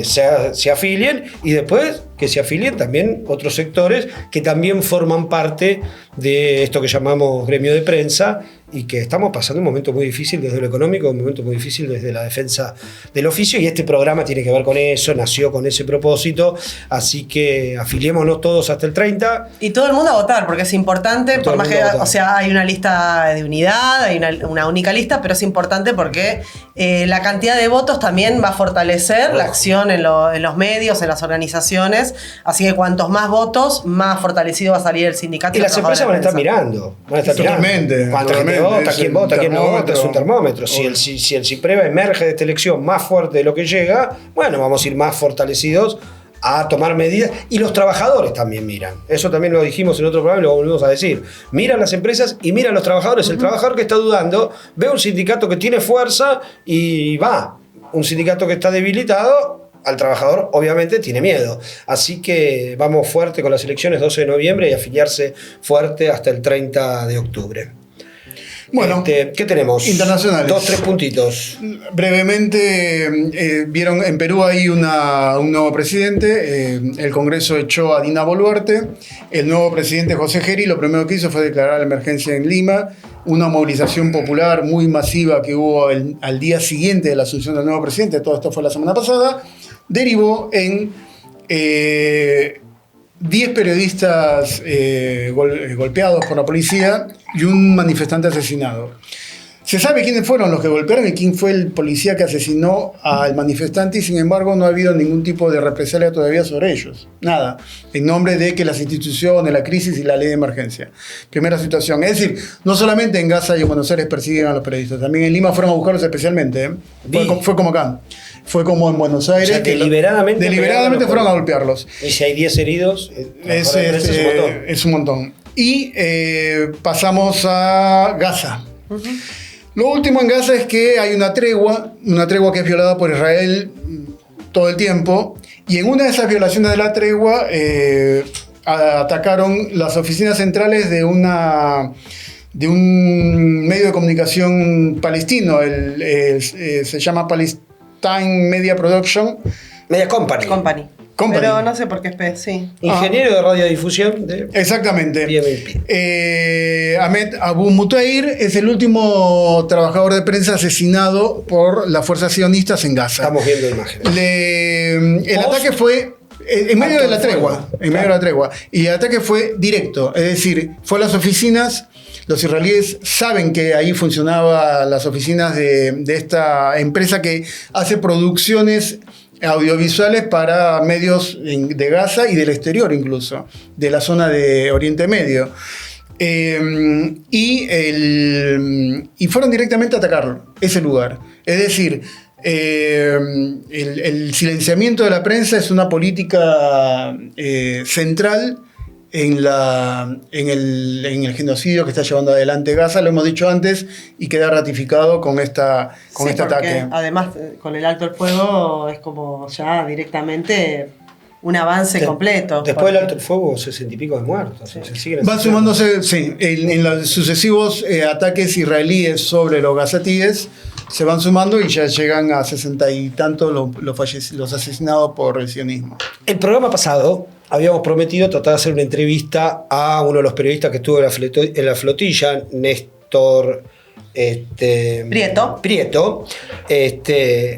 se afilien, y después que se afilien también otros sectores que también forman parte de esto que llamamos gremio de prensa, y que estamos pasando un momento muy difícil desde lo económico, un momento muy difícil desde la defensa del oficio, y este programa tiene que ver con eso, nació con ese propósito, así que afiliémonos todos hasta el 30. Y todo el mundo a votar, porque es importante, por más que, hay una lista de unidad, hay una única lista, pero es importante porque la cantidad de votos también va a fortalecer la acción en los medios, en las organizaciones, así que cuantos más votos, más fortalecido va a salir el sindicato. Y las empresas van a estar mirando, Totalmente. Quién vota, quién no vota, es un termómetro. Si el CIPREVA emerge de esta elección más fuerte de lo que llega, bueno, vamos a ir más fortalecidos a tomar medidas. Y los trabajadores también miran. Eso también lo dijimos en otro programa y lo volvemos a decir. Miran las empresas y miran los trabajadores. El trabajador que está dudando ve un sindicato que tiene fuerza y va. Un sindicato que está debilitado, al trabajador obviamente tiene miedo. Así que vamos fuerte con las elecciones 12 de noviembre y afiliarse fuerte hasta el 30 de octubre. Bueno, ¿qué tenemos? Internacionales. 2-3 puntitos. Brevemente, vieron, en Perú hay un nuevo presidente. El Congreso echó a Dina Boluarte. El nuevo presidente José Geri lo primero que hizo fue declarar la emergencia en Lima. Una movilización popular muy masiva que hubo al día siguiente de la asunción del nuevo presidente. Todo esto fue la semana pasada. Derivó en 10 periodistas golpeados por la policía y un manifestante asesinado. Se sabe quiénes fueron los que golpearon y quién fue el policía que asesinó al manifestante, y sin embargo no ha habido ningún tipo de represalia todavía sobre ellos. Nada. En nombre de que las instituciones, la crisis y la ley de emergencia. Primera situación. Es decir, no solamente en Gaza y en Buenos Aires persiguen a los periodistas, también en Lima fueron a buscarlos especialmente. Fue como acá. Fue como en Buenos Aires. O sea, deliberadamente fueron a golpearlos. Y si hay 10 heridos, es un montón. Y pasamos a Gaza. Lo último en Gaza es que hay una tregua que es violada por Israel todo el tiempo, y en una de esas violaciones de la tregua atacaron las oficinas centrales de un medio de comunicación palestino, se llama Palestine Media Production. Media Company. Pero no sé por qué sí. Ingeniero de radiodifusión. Exactamente. Ahmed Abu Mutair es el último trabajador de prensa asesinado por las fuerzas sionistas en Gaza. Estamos viendo imágenes. El ataque fue en medio de la tregua. Y el ataque fue directo. Es decir, fue a las oficinas. Los israelíes saben que ahí funcionaban las oficinas de esta empresa que hace producciones audiovisuales para medios de Gaza y del exterior incluso, de la zona de Oriente Medio. Y fueron directamente a atacar ese lugar. Es decir, el silenciamiento de la prensa es una política central en el genocidio que está llevando adelante Gaza. Lo hemos dicho antes y queda ratificado con este ataque. Además, con el alto el fuego es como ya directamente un avance completo. Después del alto el fuego, 60 y pico de muertos. Van sumándose, en los sucesivos ataques israelíes sobre los gazatíes, se van sumando y ya llegan a 60 y tantos los asesinados por el sionismo. El programa pasado habíamos prometido tratar de hacer una entrevista a uno de los periodistas que estuvo en la flotilla, Néstor Prieto.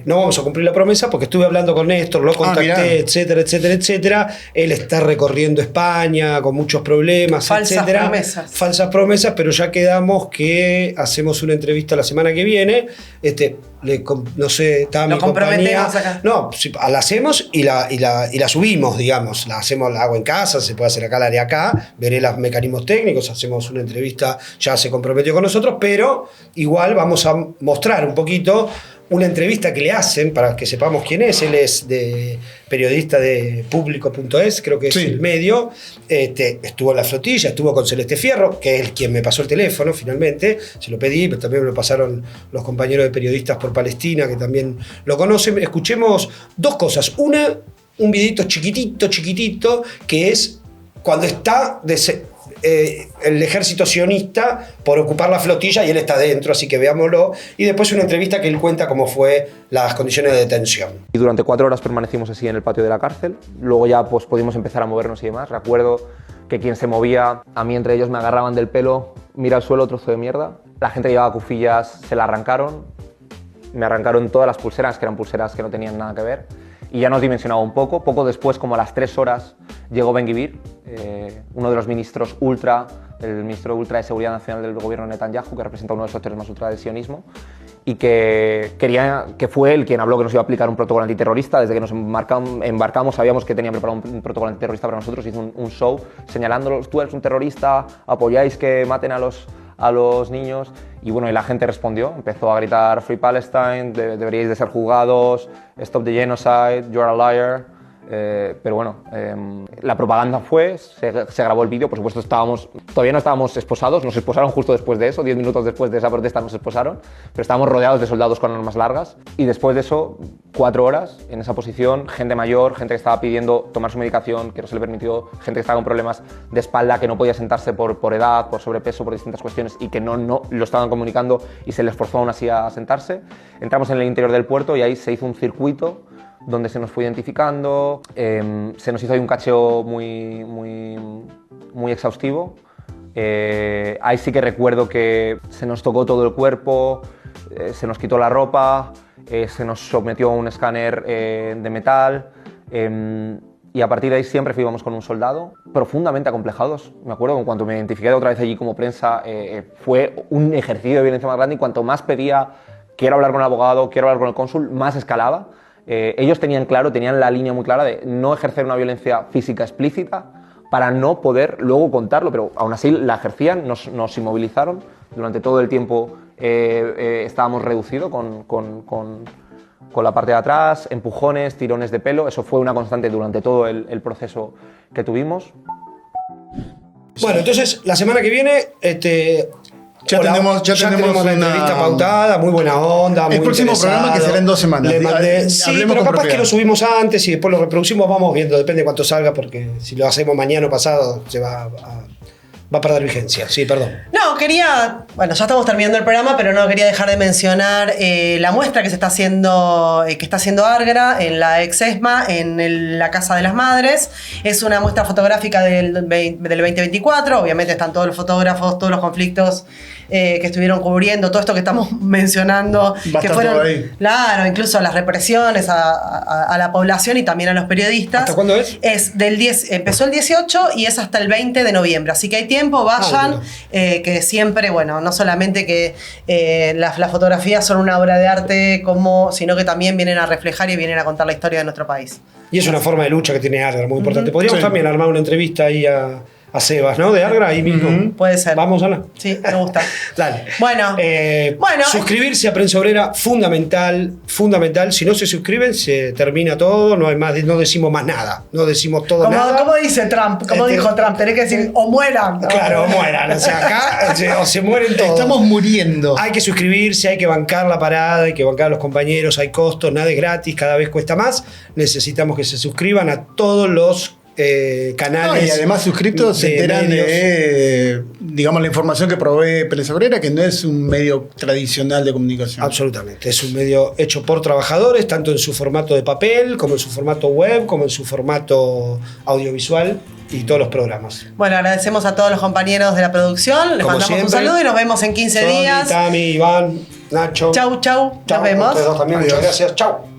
No vamos a cumplir la promesa porque estuve hablando con Néstor, lo contacté, etcétera. Él está recorriendo España con muchos problemas, falsas promesas, pero ya quedamos que hacemos una entrevista la semana que viene. No sé, estaba mi compañía. No, la hacemos y la subimos, digamos. La hago en casa, se puede hacer acá, la haré acá, veré los mecanismos técnicos, hacemos una entrevista, ya se comprometió con nosotros, pero igual vamos a mostrar un poquito una entrevista que le hacen para que sepamos quién es. Él es periodista de Público.es, creo que es el medio. Estuvo en la flotilla, estuvo con Celeste Fierro, que es quien me pasó el teléfono finalmente. Se lo pedí, pero también me lo pasaron los compañeros de Periodistas por Palestina, que también lo conocen. Escuchemos dos cosas. Una, un videito chiquitito, que es cuando está el ejército sionista por ocupar la flotilla y él está dentro, así que veámoslo. Y después una entrevista que él cuenta cómo fue las condiciones de detención. Y durante 4 horas permanecimos así en el patio de la cárcel. Luego ya pues pudimos empezar a movernos y demás. Recuerdo que quien se movía, a mí entre ellos me agarraban del pelo, mira al suelo, trozo de mierda. La gente que llevaba cufillas se la arrancaron. Me arrancaron todas las pulseras, que eran pulseras que no tenían nada que ver. Y ya nos dimensionaba un poco. Poco después, como a las 3 horas, llegó Ben-Gvir, uno de los ministros ultra, el ministro ultra de Seguridad Nacional del gobierno de Netanyahu, que representa uno de los sectores más ultra del sionismo, y que fue el quien habló que nos iba a aplicar un protocolo antiterrorista. Desde que nos embarcamos sabíamos que tenía preparado un protocolo antiterrorista para nosotros. Hizo un show señalándolos: tú eres un terrorista, apoyáis que maten a los niños. Y bueno, y la gente respondió, empezó a gritar Free Palestine, deberíais de ser juzgados, Stop the Genocide, You're a liar. Pero bueno, la propaganda fue, se grabó el vídeo, por supuesto todavía no estábamos esposados, nos esposaron justo después de eso, 10 minutos después de esa protesta nos esposaron, pero estábamos rodeados de soldados con armas largas y después de eso, 4 horas en esa posición, gente mayor, gente que estaba pidiendo tomar su medicación, que no se le permitió, gente que estaba con problemas de espalda, que no podía sentarse por edad, por sobrepeso, por distintas cuestiones y que no lo estaban comunicando y se les forzó aún así a sentarse. Entramos en el interior del puerto y ahí se hizo un circuito donde se nos fue identificando, se nos hizo ahí un cacheo muy exhaustivo. Ahí sí que recuerdo que se nos tocó todo el cuerpo, se nos quitó la ropa, se nos sometió a un escáner de metal, y a partir de ahí siempre fuimos con un soldado, profundamente acomplejados. Me acuerdo que cuando me identifiqué otra vez allí como prensa, fue un ejercicio de violencia más grande, y cuanto más pedía, quiero hablar con el abogado, quiero hablar con el cónsul, más escalaba. Ellos tenían la línea muy clara de no ejercer una violencia física explícita para no poder luego contarlo, pero aún así la ejercían, nos inmovilizaron. Durante todo el tiempo estábamos reducidos con con la parte de atrás, empujones, tirones de pelo. Eso fue una constante durante todo el proceso que tuvimos. Bueno, entonces la semana que viene ya tenemos la entrevista pautada, muy buena onda, muy el próximo interesado. Programa que será en 2 semanas. Sí, pero capaz que lo subimos antes y después lo reproducimos, vamos viendo, depende de cuánto salga, porque si lo hacemos mañana o pasado se va a perder vigencia. Sí, perdón. No, ya estamos terminando el programa, pero no quería dejar de mencionar la muestra que está haciendo Argra en la ex-ESMA, en la Casa de las Madres. Es una muestra fotográfica del 2024, obviamente están todos los fotógrafos, todos los conflictos que estuvieron cubriendo, todo esto que estamos mencionando, que fueron, todo ahí. Claro, incluso las represiones a la población y también a los periodistas. ¿Hasta cuándo es? Empezó el 18 y es hasta el 20 de noviembre, así que hay tiempo, vayan, que siempre, no solamente que las fotografías son una obra de arte, sino que también vienen a reflejar y vienen a contar la historia de nuestro país. Y es una forma de lucha que tiene Argra, muy importante. Podríamos también armar una entrevista ahí a Sebas, ¿no? De Argra, ahí mismo. Puede ser. Vamos, Ana. Sí, me gusta. Dale. Bueno. Suscribirse a Prensa Obrera, fundamental. Si no se suscriben, se termina todo, no decimos más nada. No decimos todo nada. ¿Cómo dice Trump? ¿Cómo dijo Trump? Tenés que decir, o mueran. Claro, o mueran. O sea, acá o se mueren todos. Estamos muriendo. Hay que suscribirse, hay que bancar la parada, hay que bancar a los compañeros, hay costos, nada es gratis, cada vez cuesta más. Necesitamos que se suscriban a todos los canales. Y además suscriptos se enteran de, la información que provee Prensa Obrera, que no es un medio tradicional de comunicación. Absolutamente, es un medio hecho por trabajadores, tanto en su formato de papel, como en su formato web, como en su formato audiovisual y todos los programas. Bueno, agradecemos a todos los compañeros de la producción, les mandamos un saludo y nos vemos en 15 días. Tami, Iván, Nacho. Chau, nos vemos. Ustedes dos también, muchas gracias, chau.